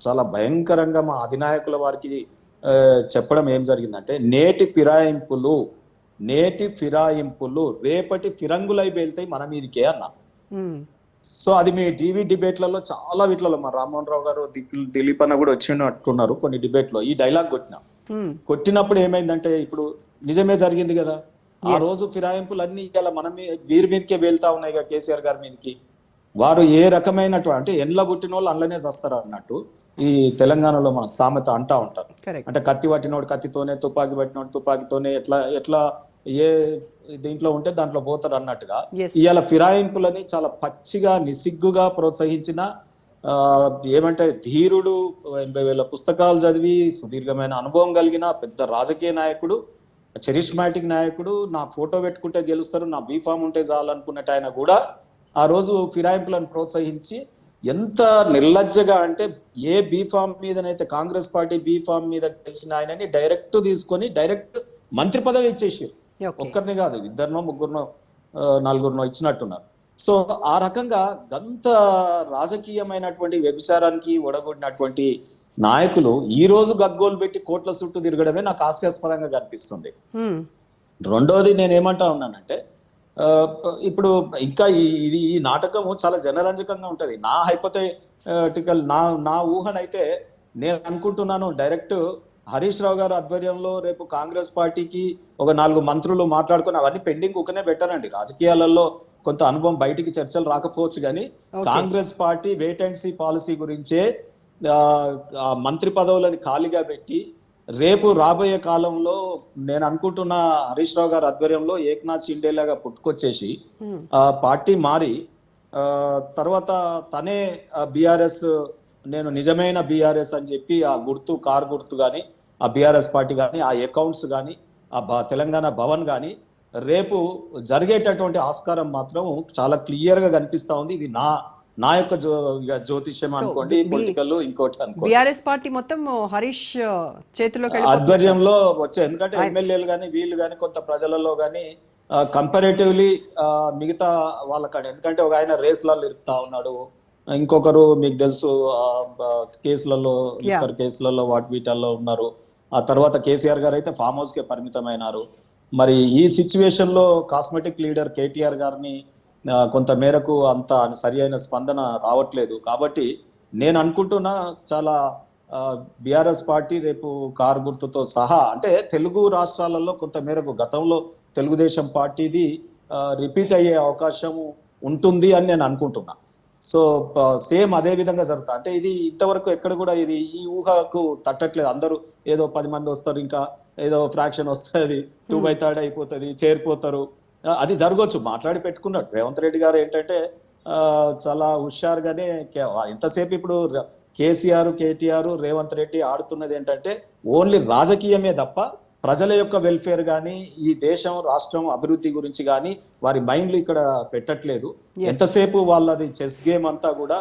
చాలా భయంకరంగా మా అధినాయకుల వారికి చెప్పడం ఏం జరిగిందంటే, నేటి ఫిరాయింపులు రేపటి ఫిరంగులై వెళ్తాయి మన మీదకే అన్నా. సో అది మీ టీవీ డిబేట్లలో చాలా వీటిలలో మా రామ్మోహన్ రావు గారు, దిలీప్ అన్న కూడా వచ్చినట్టున్నారు కొన్ని డిబేట్లో ఈ డైలాగ్ కొట్టినప్పుడు ఏమైందంటే, ఇప్పుడు నిజమే జరిగింది కదా. ఆ రోజు ఫిరాయింపులు అన్ని ఇలా మన వీరి మీదకే వెళ్తా ఉన్నాయి కదా, కేసీఆర్ గారి మీదకి. వారు ఏ రకమైనటువంటి అంటే ఎండ్ల పుట్టిన వాళ్ళు అందులోనే చేస్తారు అన్నట్టు ఈ తెలంగాణలో మనకు సామెత అంటా ఉంటారు. అంటే కత్తి పట్టినోడు కత్తితోనే, తుపాకీ పట్టినోడు తుపాకీతోనే, ఎట్లా ఏ దీంట్లో ఉంటే దాంట్లో పోతారు అన్నట్టుగా ఇవాళ ఫిరాయింపులని చాలా పచ్చిగా నిసిగ్గుగా ప్రోత్సహించిన ఏమంటే ధీరుడు, 80,000 పుస్తకాలు చదివి సుదీర్ఘమైన అనుభవం కలిగిన పెద్ద రాజకీయ నాయకుడు, చరిష్మాటిక్ నాయకుడు, నా ఫోటో పెట్టుకుంటే గెలుస్తారు, నా బీఫామ్ ఉంటే చాలు అనుకున్నట్టు ఆయన కూడా ఆ రోజు ఫిరాయింపులను ప్రోత్సహించి ఎంత నిర్లజ్జగా అంటే, ఏ బీఫామ్ మీదనైతే కాంగ్రెస్ పార్టీ బీఫామ్ మీద గెలిచిన ఆయనని డైరెక్ట్ తీసుకొని డైరెక్ట్ మంత్రి పదవి ఇచ్చేసారు. ఒక్కరిని కాదు, 2, 3, 4 ఇచ్చినట్టున్నారు. సో ఆ రకంగా గంత రాజకీయమైనటువంటి వ్యభిచారానికి ఒడగొడినటువంటి నాయకులు ఈ రోజు గగ్గోలు పెట్టి కోట్ల చుట్టూ తిరగడమే నాకు హాస్యాస్పదంగా కనిపిస్తుంది. రెండోది నేనేమంటా ఉన్నానంటే, ఇప్పుడు ఇంకా ఈ నాటకము చాలా జనరంజకంగా ఉంటది. నా హైపోథెటికల్ నా ఊహనైతే నేను అనుకుంటున్నాను, డైరెక్ట్ హరీష్ రావు గారు ఆధ్వర్యంలో రేపు కాంగ్రెస్ పార్టీకి ఒక 4 మంత్రులు మాట్లాడుకుని అవన్నీ పెండింగ్ ఊకనే పెట్టారండి. రాజకీయాలలో కొంత అనుభవం, బయటికి చర్చలు రాకపోవచ్చు కానీ Congress party wait and see policy గురించే మంత్రి పదవులను ఖాళీగా పెట్టి రేపు రాబోయే కాలంలో నేను అనుకుంటున్న హరీష్ రావు గారి ఆధ్వర్యంలో ఏక్నాథ్ షిండే లాగా పుట్టుకొచ్చేసి పార్టీ మారి తర్వాత తనే బీఆర్ఎస్, నేను నిజమైన బీఆర్ఎస్ అని చెప్పి ఆ కారు గుర్తు కానీ, ఆ బీఆర్ఎస్ పార్టీ కానీ, ఆ అకౌంట్స్ కానీ, ఆ తెలంగాణ భవన్ కానీ రేపు జరిగేటటువంటి ఆస్కారం మాత్రం చాలా క్లియర్ గా కనిపిస్తా ఉంది. ఇది నా యొక్క జ్యోతిష్యం అనుకోండి, పొలిటికల్ ఇంకోటి అనుకోండి. బీఆర్ఎస్ పార్టీ మొత్తం హరీష్ చేతిలో ఆధ్వర్యంలో వచ్చే, ఎందుకంటే ఎమ్మెల్యేలు కానీ వీళ్ళు కానీ కొంత ప్రజలలో కానీ కంపారేటివ్లీ మిగతా వాళ్ళకంటే, ఎందుకంటే ఒక ఆయన రేస్లలో ఇరుకుతా ఉన్నాడు, ఇంకొకరు మీకు తెలుసు కేసులలో కేసులలో వీటల్లో ఉన్నారు. ఆ తర్వాత కేసీఆర్ గారు అయితే ఫామ్ హౌస్ కే పరిమితమైనారు. మరి ఈ సిచ్యువేషన్ లో కాస్మెటిక్ లీడర్ కేటీఆర్ గారిని కొంత మేరకు అంత సరి అయిన స్పందన రావట్లేదు. కాబట్టి నేను అనుకుంటున్నా చాలా బీఆర్ఎస్ పార్టీ రేపు కారు గుర్తుతో సహా, అంటే తెలుగు రాష్ట్రాలలో కొంత మేరకు గతంలో తెలుగుదేశం పార్టీది రిపీట్ అయ్యే అవకాశం ఉంటుంది అని నేను అనుకుంటున్నా. సో సేమ్ అదే విధంగా జరుగుతా, అంటే ఇది ఇంతవరకు ఎక్కడ కూడా ఇది ఈ ఊహకు తట్టట్లేదు. అందరూ ఏదో 10 మంది వస్తారు, ఇంకా ఏదో ఫ్రాక్షన్ వస్తుంది, 2/3 అయిపోతుంది, చేరిపోతారు, అది జరగవచ్చు. మాట్లాడి పెట్టుకున్నాడు రేవంత్ రెడ్డి గారు. ఏంటంటే చాలా హుషారుగానే ఎంతసేపు ఇప్పుడు కేసీఆర్, కేటీఆర్, రేవంత్ రెడ్డి ఆడుతున్నది ఏంటంటే ఓన్లీ రాజకీయమే తప్ప ప్రజల యొక్క వెల్ఫేర్ కానీ ఈ దేశం రాష్ట్రం అభివృద్ధి గురించి కానీ వారి మైండ్లు ఇక్కడ పెట్టట్లేదు. ఎంతసేపు వాళ్ళది చెస్ గేమ్ అంతా కూడా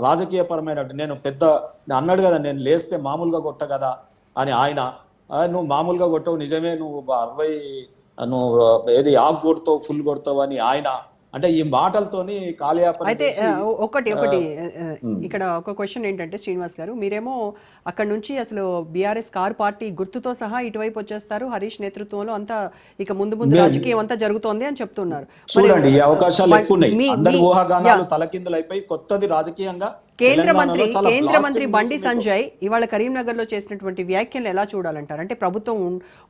రాజకీయ పరమైన, నేను పెద్ద అన్నాడు కదా నేను లేస్తే మామూలుగా కొట్ట కదా అని ఆయన, నువ్వు మామూలుగా కొట్టవు నిజమే, నువ్వు 60 నువ్వు ఏది ఆఫ్ కొడతావు ఫుల్ కొడతావు అని ఆయన, అంటే ఈ మాటలతోని కాలయాపన అయితే ఒకటి ఇక్కడ ఒక క్వశ్చన్ ఏంటంటే శ్రీనివాస్ గారు, మీరేమో అక్కడ నుంచి అసలు బీఆర్ఎస్ కార్ పార్టీ గుర్తుతో సహా ఇటువైపు వచ్చేస్తారు, హరీష్ నేతృత్వంలో అంతా ఇక ముందు రాజకీయం అంతా జరుగుతోంది అని చెప్తున్నారు. చూడండి, ఈ అవకాశాలు ఎక్కువ ఉన్నాయి. అందరి ఊహాగానాలు తలకిందులైపోయి కొత్తది రాజకీయంగా కేంద్ర మంత్రి బండి సంజయ్ ఇవాళ కరీంనగర్ లో చేసినటువంటి వ్యాఖ్యలు ఎలా చూడాలంటారు? అంటే ప్రభుత్వం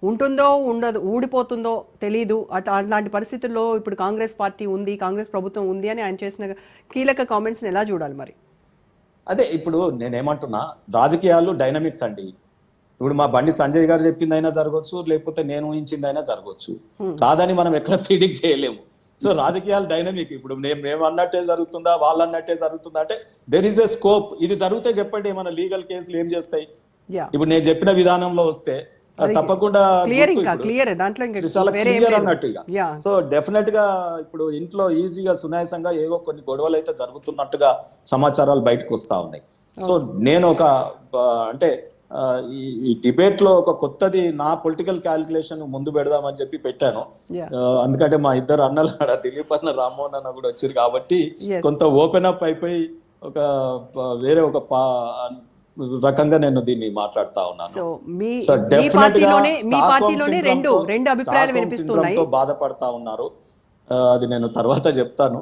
ఉంటుందో ఉండదు, ఊడిపోతుందో తెలీదు, అలాంటి పరిస్థితుల్లో ఇప్పుడు కాంగ్రెస్ పార్టీ ఉంది, కాంగ్రెస్ ప్రభుత్వం ఉంది అని ఆయన చేసిన కీలక కామెంట్స్ ఎలా చూడాలి మరి? అదే ఇప్పుడు నేనేమంటున్నా, రాజకీయాలు డైనమిక్స్ అండి. ఇప్పుడు మా బండి సంజయ్ గారు చెప్పిందైనా జరగవచ్చు, లేకపోతే నేను ఊహించిందైనా జరగవచ్చు, కాదని మనం ఎక్కడ ప్రిడిక్ట్ చేయలేము. సో రాజకీయాలు డైనమిక్. ఇప్పుడు మేము అన్నట్టే జరుగుతుందా, వాళ్ళు అన్నట్టే జరుగుతుందా అంటే దేర్ ఇస్ ఎ స్కోప్. ఇది జరిగితే చెప్పండి, మన లీగల్ కేసులు ఏం చేస్తాయి? ఇప్పుడు నేను చెప్పిన విధానంలో వస్తే తప్పకుండా చాలా క్లియర్ అన్నట్టు. సో డెఫినెట్ గా ఇప్పుడు ఇంట్లో ఈజీగా సునాయాసంగా ఏవో కొన్ని గొడవలు అయితే జరుగుతున్నట్టుగా సమాచారాలు బయటకు వస్తా ఉన్నాయి. సో నేను ఒక అంటే ఈ డిబేట్ లో ఒక కొత్తది నా పొలిటికల్ క్యాలిక్యులేషన్ ముందు పెడదామని చెప్పి పెట్టాను. ఎందుకంటే మా ఇద్దరు అన్నలు దిలీప్ అన్న, రామ్మోహన్ అన్న కూడా వచ్చారు కాబట్టి కొంత ఓపెన్ అప్ అయిపోయి ఒక వేరే ఒక రకంగా నేను దీన్ని మాట్లాడుతా ఉన్నాను. బాధపడతా ఉన్నారు, అది నేను తర్వాత చెప్తాను.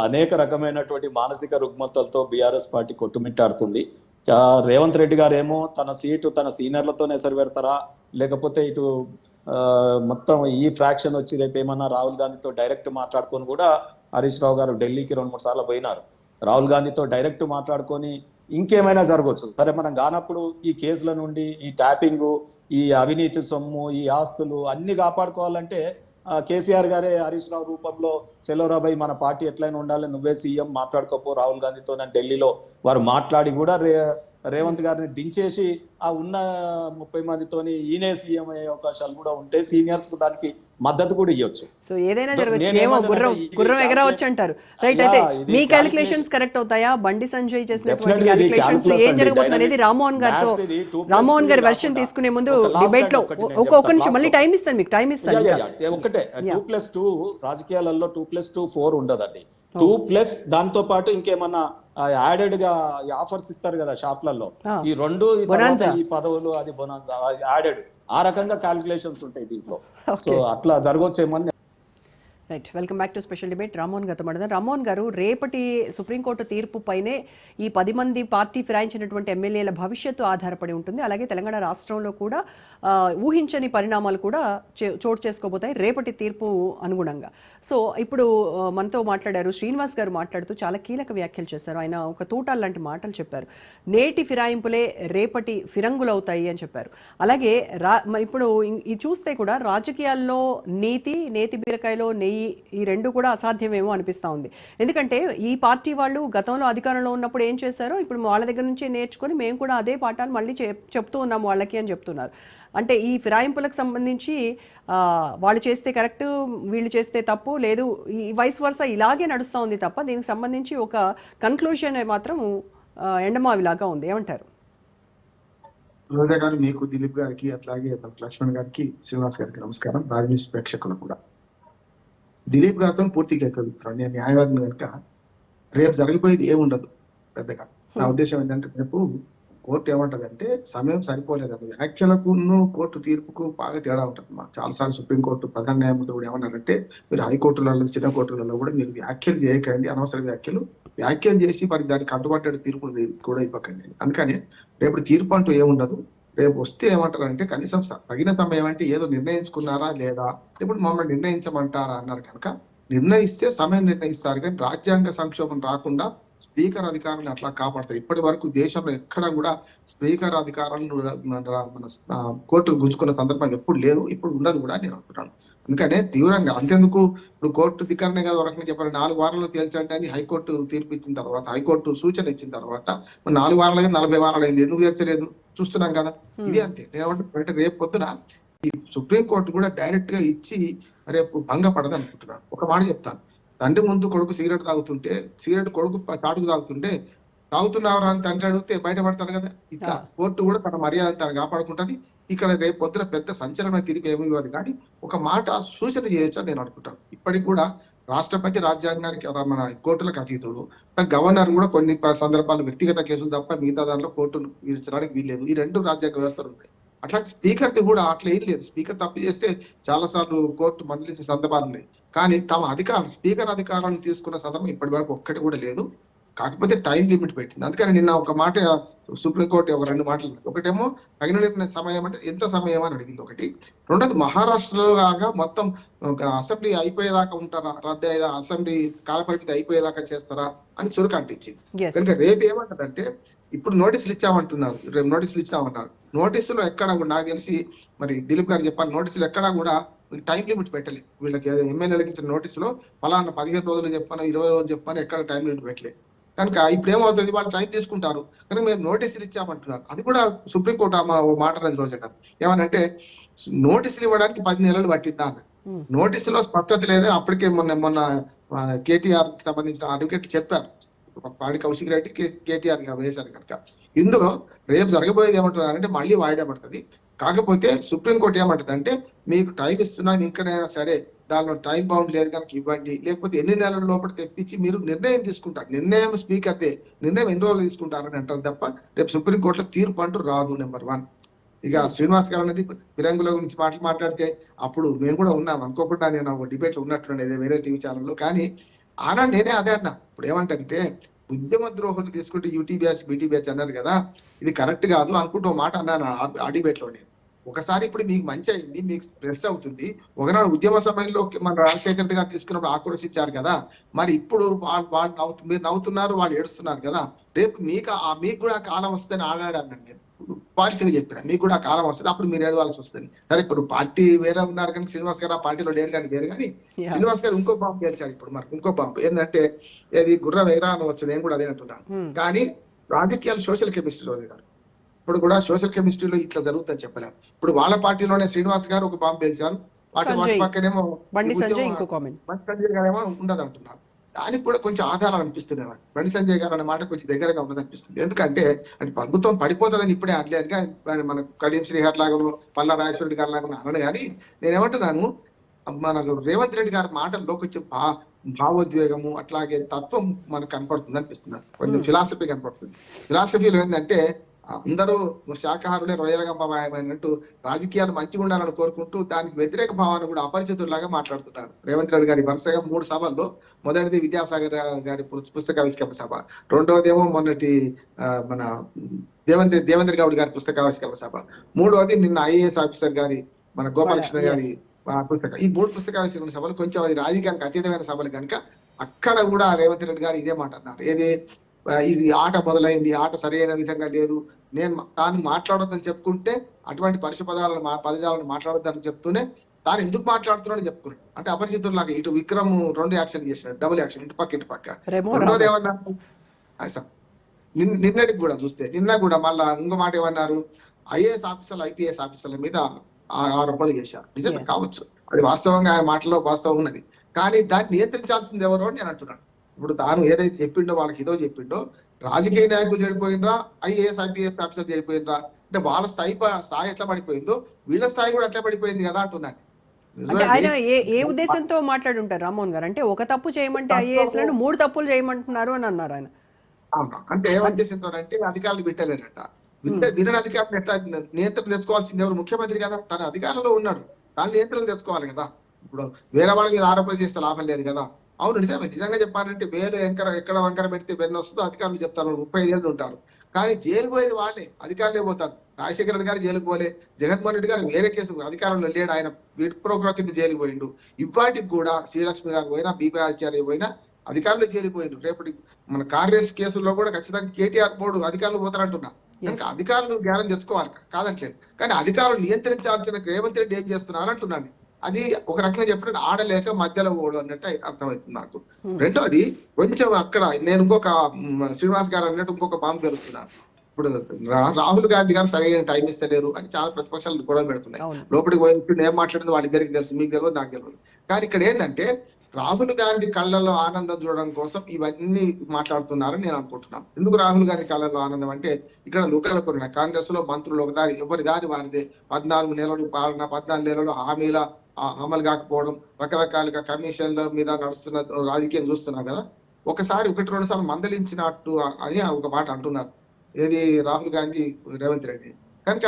అనేక రకమైనటువంటి మానసిక రుగ్మతలతో బీఆర్ఎస్ పార్టీ కొట్టుమిట్టాడుతుంది. రేవంత్ రెడ్డి గారు ఏమో తన సీటు తన సీనియర్లతో ఎసరు పెడతారా, లేకపోతే ఇటు మొత్తం ఈ ఫ్రాక్షన్ వచ్చి రేపు ఏమన్నా రాహుల్ గాంధీతో డైరెక్ట్ మాట్లాడుకొని కూడా హరీష్ రావు గారు ఢిల్లీకి 2-3 సార్లు పోయినారు. రాహుల్ గాంధీతో డైరెక్ట్ మాట్లాడుకొని ఇంకేమైనా జరగవచ్చు. సరే, మనం కానప్పుడు ఈ కేసుల నుండి, ఈ ట్యాపింగ్, ఈ అవినీతి సొమ్ము, ఈ ఆస్తులు అన్ని కాపాడుకోవాలంటే కేసీఆర్ గారే హరీష్ రావు రూపంలో చెలోరాబాయ్ మన పార్టీ ఎట్లయినా ఉండాలి, నువ్వే సీఎం మాట్లాడుకోపో రాహుల్ గాంధీతో ఢిల్లీలో వారు మాట్లాడి కూడా రేవంత్ గారిని దించేసి ఆ ఉన్న 30 మందితోని ఈయనే సీఎం అయ్యే అవకాశాలు కూడా ఉంటే సీనియర్స్ దానికి మద్దతు కూడా ఇవ్వచ్చు. సో ఏదైనా జరగచ్చు, ఏమో గుర్రం ఎగరవచ్చు అంటారు. రైట్, అయితే మీ క్యాలిక్యులేషన్స్ కరెక్ట్ అవుతాయా? బండి సంజయ్ చేసినటువంటి క్యాలిక్యులేషన్స్ ఏం జరగబోతుంది అనేది రామ్మోహన్ గారి వెర్షన్ తీసుకునే ముందు డిబేట్ లో ఒక్క నిమిషం మళ్ళీ టైం ఇస్తాను, మీకు టైం ఇస్తాను. ఒకటే 2+2 రాజకీయాలలో 2+2 4 ఉండదండి. 2+ దాంతో పాటు ఇంకేమన్నా యాడెడ్ గా ఆఫర్స్ ఇస్తారు కదా షాప్లలో, ఈ 2 ఈ పదవులు, అది బొనాన్సా యాడెడ్, ఆ రకంగా క్యాలిక్యులేషన్స్ ఉంటాయి దీంట్లో. సో అట్లా జరగవచ్చేమని. Right, welcome back to special debate. Rammohan గారితో మాట్లాడదాం. రామ్మోహన్ గారు, రేపటి సుప్రీంకోర్టు తీర్పు పైనే ఈ 10 మంది పార్టీ ఫిరాయించినటువంటి ఎమ్మెల్యేల భవిష్యత్తు ఆధారపడి ఉంటుంది. అలాగే తెలంగాణ రాష్ట్రంలో కూడా ఊహించని పరిణామాలు కూడా చోటు చేసుకోబోతాయి రేపటి తీర్పు అనుగుణంగా. సో ఇప్పుడు మనతో మాట్లాడారు శ్రీనివాస్ గారు, మాట్లాడుతూ చాలా కీలక వ్యాఖ్యలు చేశారు. ఆయన ఒక తూటాలు లాంటి మాటలు చెప్పారు. నేటి ఫిరాయింపులే రేపటి ఫిరంగులు అవుతాయి అని చెప్పారు. అలాగే ఇప్పుడు ఇది చూస్తే కూడా రాజకీయాల్లో నేతి బీరకాయలో నెయ్యి, ఈ 2 కూడా అసాధ్యమేమో అనిపిస్తూ ఉంది. ఎందుకంటే ఈ పార్టీ వాళ్ళు గతంలో అధికారంలో ఉన్నప్పుడు ఏం చేశారో ఇప్పుడు వాళ్ళ దగ్గర నుంచే నేర్చుకొని మేము కూడా అదే పాఠాలు మళ్ళీ చెప్తూ ఉన్నాము వాళ్ళకి అని చెప్తున్నారు. అంటే ఈ ఫిరాయింపులకు సంబంధించి వాళ్ళు చేస్తే కరెక్ట్, వీళ్ళు చేస్తే తప్పు, లేదు ఈ వైస్ వర్సా ఇలాగే నడుస్తూ ఉంది తప్ప దీనికి సంబంధించి ఒక కన్క్లూషన్ మాత్రం ఎండమావిలాగా ఉంది. ఏమంటారు? మీకు దిలీప్ గారికి, అట్లాగే లక్ష్మణ్ గారికి, శ్రీనివాస్ గారికి నమస్కారం. రాజనీతి ప్రేక్షకులు కూడా దిలీప్ గారితో పూర్తిగా ఎక్కడుతున్నాను. నేను న్యాయవాదిని కనుక రేపు జరిగిపోయేది ఏముండదు పెద్దగా. నా ఉద్దేశం ఏంటంటే, రేపు కోర్టు ఏమంటదంటే సమయం సరిపోలేదండి. వ్యాఖ్యలకు కోర్టు తీర్పుకు బాగా తేడా ఉంటుంది. మాకు చాలాసార్లు సుప్రీంకోర్టు ప్రధాన న్యాయమూర్తి కూడా ఏమన్నారంటే, మీరు హైకోర్టులలో, చిన్న కోర్టులలో కూడా మీరు వ్యాఖ్యలు చేయకండి, అనవసర వ్యాఖ్యలు చేసి మరి దానికి కట్టుబడ్డ తీర్పులు కూడా ఇవ్వకండి. అందుకని రేపు తీర్పు అంటూ ఏముండదు. రేపు వస్తే ఏమంటారంటే, కనీసం తగిన సమయం అంటే ఏదో నిర్ణయించుకున్నారా లేదా, ఇప్పుడు మమ్మల్ని నిర్ణయించమంటారా అన్నారు కనుక నిర్ణయిస్తే సమయం నిర్ణయిస్తారు. కానీ రాజ్యాంగ సంక్షోభం రాకుండా స్పీకర్ అధికారాలను అట్లా కాపాడతారు. ఇప్పటి వరకు దేశంలో ఎక్కడ కూడా స్పీకర్ అధికారాలను మన కోర్టులు గుంజుకున్న సందర్భం ఎప్పుడు లేదు, ఇప్పుడు ఉండదు కూడా నేను అనుకుంటాను. అందుకనే తీవ్రంగా అంతెందుకు, ఇప్పుడు కోర్టు ధిక్కరనే కదా వరకు చెప్పారు, 4 వారాల్లో తేల్చండి అని హైకోర్టు తీర్పు ఇచ్చిన తర్వాత, హైకోర్టు సూచన ఇచ్చిన తర్వాత 4 వారాలు 40 వారాలు అయింది, ఎందుకు తీర్చలేదు? చూస్తున్నాం కదా. ఇది అంతే. నేను రేపు పొద్దున ఈ సుప్రీంకోర్టు కూడా డైరెక్ట్ గా ఇచ్చి రేపు భంగపడదు అనుకుంటున్నాను. ఒక మాట చెప్తాను, తండ్రి ముందు కొడుకు సిగరెట్ తాగుతుంటే, సిగరెట్ కొడుకు చాటుకు తాగుతుంటే, తాగుతున్నారు అని తండ్రి అడిగితే బయటపడతారు కదా. ఇట్లా కోర్టు కూడా తన మర్యాద తను కాపాడుకుంటది. ఇక్కడ రేపు పొద్దున పెద్ద సంచలన తీర్పు ఏమి ఇవ్వదు, కానీ ఒక మాట సూచన చేయొచ్చని నేను అనుకుంటాను. ఇప్పటికి కూడా రాష్ట్రపతి రాజ్యాంగానికి మన కోర్టులకు అతీతుడు, గవర్నర్ కూడా కొన్ని సందర్భాలు వ్యక్తిగత కేసులు తప్ప మిగతా దాంట్లో కోర్టును విడిచడానికి వీల్లేదు. ఈ రెండు రాజ్యాంగ వ్యవస్థలు ఉన్నాయి. అట్లాంటి స్పీకర్ది కూడా అట్లా ఏం లేదు. స్పీకర్ తప్పు చేస్తే చాలా సార్లు కోర్టు మందలించిన సందర్భాలు ఉన్నాయి. కానీ తమ అధికారం, స్పీకర్ అధికారాన్ని తీసుకున్న సందర్భం ఇప్పటి వరకు ఒక్కటి కూడా లేదు. కాకపోతే టైం లిమిట్ పెట్టింది. అందుకని నిన్న ఒక మాట సుప్రీంకోర్టు ఒక రెండు మాటలు, ఒకటేమో తగిన సమయం అంటే ఎంత సమయం అని అడిగింది ఒకటి. రెండోది మహారాష్ట్రలో లాగా మొత్తం అసెంబ్లీ అయిపోయేదాకా ఉంటారా, రద్దు అయ్యేదా, అసెంబ్లీ కాలపరిమితి అయిపోయేదాకా చేస్తారా అని చురుకు అంటించింది. కనుక రేపు ఏమంటారంటే ఇప్పుడు నోటీసులు ఇచ్చామంటున్నారు, రేపు నోటీసులు ఇచ్చామన్నారు. నోటీసులో ఎక్కడా కూడా నాకు తెలిసి మరి దిలీప్ గారు చెప్పాలి, నోటీసులు ఎక్కడా కూడా టైం లిమిట్ పెట్టలేదు. వీళ్ళకి ఎమ్మెల్యేలకు ఇచ్చిన నోటీసులో ఫలానా 15 రోజులు చెప్పాను, 20 రోజులు చెప్పాను, ఎక్కడ టైం లిమిట్ పెట్టలేదు. కనుక ఇప్పుడు ఏమవుతుంది, వాళ్ళు టైం తీసుకుంటారు. కనుక మేము నోటీసులు ఇచ్చామంటున్నారు. అది కూడా సుప్రీంకోర్టు ఓ మాట అనేది రోజు ఏమనంటే నోటీసులు ఇవ్వడానికి 10 నెలలు పట్టిందా అన్నది. నోటీసులో స్పష్టత లేదని అప్పటికే మొన్న కేటీఆర్ సంబంధించిన అడ్వకేట్లు చెప్పారు. పాడి కౌశిక్ రెడ్డి కేటీఆర్ గారు వేశారు. కనుక ఇందులో రేపు జరగబోయేది ఏమంటున్నారంటే మళ్ళీ వాయిదా పడుతుంది. కాకపోతే సుప్రీంకోర్టు ఏమంటుంది అంటే మీకు టైం ఇస్తున్నాను, ఇంకనైనా సరే దానిలో టైం బౌండ్ లేదు కనుక ఇవ్వండి, లేకపోతే ఎన్ని నెలల లోపల తెప్పించి మీరు నిర్ణయం తీసుకుంటారు. నిర్ణయం స్పీకర్దే, నిర్ణయం ఎన్ని రోజులు తీసుకుంటారని అంటారు తప్ప రేపు సుప్రీంకోర్టులో తీర్పు అంటూ రాదు. నెంబర్ 1. ఇక శ్రీనివాస్ గారు అనేది ఫిరంగుల గురించి మాట్లాడితే అప్పుడు మేము కూడా ఉన్నాం, అనుకోకుండా నేను ఒక డిబేట్ లో ఉన్నట్లుండేది వేరే టీవీ ఛానల్లో. కానీ ఆనాడు నేనే అదే అన్నా. ఇప్పుడు ఏమంటే ఉద్యమ ద్రోహులు తీసుకుంటే యూటీ బ్యాచ్ బీటీ బ్యాచ్ అన్నారు కదా, ఇది కరెక్ట్ కాదు అనుకుంటూ మాట అన్నాను ఆ డిబేట్ లో. నేను ఒకసారి ఇప్పుడు మీకు మంచి అయింది, మీకు ప్రెస్ అవుతుంది. ఒకనాడు ఉద్యమ సమయంలో మన రాజశేఖర్ రెడ్డి గారు తీసుకున్నప్పుడు ఆక్రోశించారు కదా, మరి ఇప్పుడు వాళ్ళు మీరు నవ్వుతున్నారు, వాళ్ళు ఏడుస్తున్నారు కదా, రేపు మీకు కూడా కాలం వస్తుందని ఆడాడు నేను పాలసీగా చెప్పాను. మీకు కూడా కాలం వస్తుంది, అప్పుడు మీరు ఏడవాల్సి వస్తుంది. సరే ఇప్పుడు పార్టీ వేరే ఉన్నారు కానీ శ్రీనివాస్ గారు ఆ పార్టీలో లేరు కానీ వేరు. కానీ శ్రీనివాస్ గారు ఇంకో బాంబు గెలిచారు. ఇప్పుడు మనకు ఇంకో బాంబు ఏంటంటే ఏది గుర్ర వేరా అనవచ్చు, నేను కూడా అదే అంటున్నాను. కానీ రాజకీయాలు సోషల్ కెమిస్ట్రీ రోజు గారు ఇప్పుడు కూడా సోషల్ కెమిస్ట్రీలో ఇట్లా జరుగుతుందని చెప్పలేము. ఇప్పుడు వాళ్ళ పార్టీలోనే శ్రీనివాస్ గారు ఒక బాంబు గెలిచారు, వాటి పక్కనేమో బండి సంజయ్ గారు ఏమో ఉండదు అంటున్నారు. దానికి కూడా కొంచెం ఆధారాలు అనిపిస్తున్నాయి నాకు. బండి సంజయ్ గారు అనే మాట కొంచెం దగ్గరగా ఉన్నది అనిపిస్తుంది. ఎందుకంటే అంటే ప్రభుత్వం పడిపోతుందని ఇప్పుడే అనలేదు, మన కడియం శ్రీహర్ లాగా పల్లా రాజేశ్వర గారి లాగా అనను. కానీ నేనేమంటున్నాను, మన రేవంత్ రెడ్డి గారి మాటల్లో కొంచెం భావోద్వేగము అట్లాగే తత్వం మనకు కనపడుతుంది అనిపిస్తుంది. కొంచెం ఫిలాసఫీ కనపడుతుంది. ఫిలాసఫీలో ఏంటంటే అందరూ శాఖాహారులే రొయ్యలుగా భావమైనట్టు రాజకీయాలు మంచిగా ఉండాలని కోరుకుంటూ దానికి వ్యతిరేక భావాన్ని కూడా అపరిచితుల్లాగా మాట్లాడుతున్నారు. రేవంత్ రెడ్డి గారి వరుసగా 3 సభల్లో, మొదటిది విద్యాసాగర్ గారి పుస్తకావిష్కరణ సభ, రెండవది ఏమో మొన్నటి మన దేవేంద్ర గౌడ్ గారి పుస్తకావిష్కరణ సభ, మూడవది నిన్న ఐఏఎస్ ఆఫీసర్ గారి మన గోపాలకృష్ణ గారి పుస్తకం. ఈ 3 పుస్తకావిష్కరణ సభలు కొంచెం అది రాజకీయానికి అతీతమైన సభలు కనుక అక్కడ కూడా రేవంత్ రెడ్డి గారు ఇదే మాట అన్నారు. ఏది ఇది ఆట మొదలైంది, ఆట సరైన విధంగా లేదు, నేను తాను మాట్లాడొద్దని చెప్పుకుంటే అటువంటి పదజాలను మాట్లాడొద్దని చెప్తూనే తాను ఎందుకు మాట్లాడుతున్నాడని చెప్పుకున్నాడు. అంటే అపరిచితుల్లాగా ఇటు విక్రమ్ 2 యాక్షన్ చేసినాడు, డబుల్ యాక్షన్, ఇటు పక్క. రెండోది ఏమన్నారు నిన్నటికి కూడా చూస్తే, నిన్న కూడా మళ్ళా ఇంకో మాట ఏమన్నారు, ఐఏఎస్ ఆఫీసర్లు ఐపీఎస్ ఆఫీసర్ల మీద ఆరోపణలు చేశారు. నిజమే కావచ్చు, అది వాస్తవంగా ఆయన మాటలో వాస్తవం ఉన్నది. కానీ దాన్ని నియంత్రించాల్సింది ఎవరో అని నేను అంటున్నాను. ఇప్పుడు తాను ఏదైతే చెప్పిండో వాళ్ళకి ఏదో చెప్పిండో, రాజకీయ నాయకులు చెడిపోయినరా, ఐఏఎస్ ఐపీఎస్ ఆఫీసర్ చెడిపోయినరా, అంటే వాళ్ళ స్థాయి ఎట్లా పడిపోయిందో వీళ్ళ స్థాయి కూడా అట్లా పడిపోయింది కదా అంటున్నాను. ఆయన ఏ ఉద్దేశంతో మాట్లాడుంటారు రామ్మోహన్ గారు? అంటే ఒక తప్పు చేయమంటే ఐఏఎస్ లను 3 తప్పులు చేయమంటున్నారు అని అన్నారు ఆయన. అంటే ఏ ఉద్దేశంతో అంటే అధికారులు పెట్టలేరట. వినని అధికారులు ఎట్లా నియంత్రణ తెచ్చుకోవాల్సింది ఎవరు? ముఖ్యమంత్రి కదా, తన అధికారంలో ఉన్నాడు, తాను నియంత్రణ తెచ్చుకోవాలి కదా. ఇప్పుడు వేరే వాళ్ళ మీద ఆరోపణ చేస్తే లాభం లేదు కదా. అవును నిజమే, నిజంగా చెప్పాలంటే వేరే ఎక్కడ వంకర పెడితే వెన్న వస్తుందో అధికారులు చెప్తారు. 35 ఏళ్ళు ఉంటారు, కానీ జైలు పోయేది వాళ్ళే, అధికారులే పోతారు. రాజశేఖర రెడ్డి గారు జైలుకు పోలే, జగన్మోహన్ రెడ్డి గారు వేరే కేసు అధికారంలో లేడు, ఆయన వీటి ప్రోగ్రాం కింద జైలుకు పోయిండు. ఇవాటికి కూడా శ్రీలక్ష్మి గారు పోయినా, బీపీ ఆచార్య పోయినా అధికారులు జైలుకు పోయిండు. రేపటి మన కాంగ్రెస్ కేసుల్లో కూడా ఖచ్చితంగా కేటీఆర్ బోర్డు అధికారులు పోతారంటున్నా. కనుక అధికారులు జ్ఞానం తెచ్చుకోవాలి కాదంటలేదు, కానీ అధికారులు నియంత్రించాల్సిన రేవంత్ రెడ్డి ఏం చేస్తున్నారు అంటున్నాను. అది ఒక రకంగా చెప్పినట్టు ఆడలేక మధ్యలో ఓడు అన్నట్టు అర్థమవుతుంది నాకు. రెండోది కొంచెం అక్కడ నేను ఇంకొక శ్రీనివాస్ గారు అన్నట్టు ఇంకొక బాంబు తెలుస్తున్నాను. ఇప్పుడు రాహుల్ గాంధీ గారు సరైన టైం ఇస్తలేరు అని చాలా ప్రతిపక్షాలు గొడవ పెడుతున్నాయి. అవును. లోపలికి పోయి ఏం మాట్లాడింది వాళ్ళిద్దరికి తెలుసు, మీకు తెలియదు, నాకు తెలియదు. కానీ ఇక్కడ ఏంటంటే రాహుల్ గాంధీ కళ్ళల్లో ఆనందం చూడడం కోసం ఇవన్నీ మాట్లాడుతున్నారని నేను అనుకుంటున్నాను. ఎందుకు రాహుల్ గాంధీ కళ్ళల్లో ఆనందం అంటే ఇక్కడ లోకల్ కొన్న కాంగ్రెస్ లో మంత్రులు ఒక దారి ఎవరి దారి వారిదే, 14 నెలలు పాలన, 14 నెలలు హామీల అమలు కాకపోవడం, రకరకాలుగా కమిషన్ల మీద నడుస్తున్న రాజకీయం చూస్తున్నాం కదా. ఒకసారి 1-2 సార్లు మందలించినట్టు అని ఒక మాట అంటున్నారు, ఏది రాహుల్ గాంధీ రేవంత్ రెడ్డి. కనుక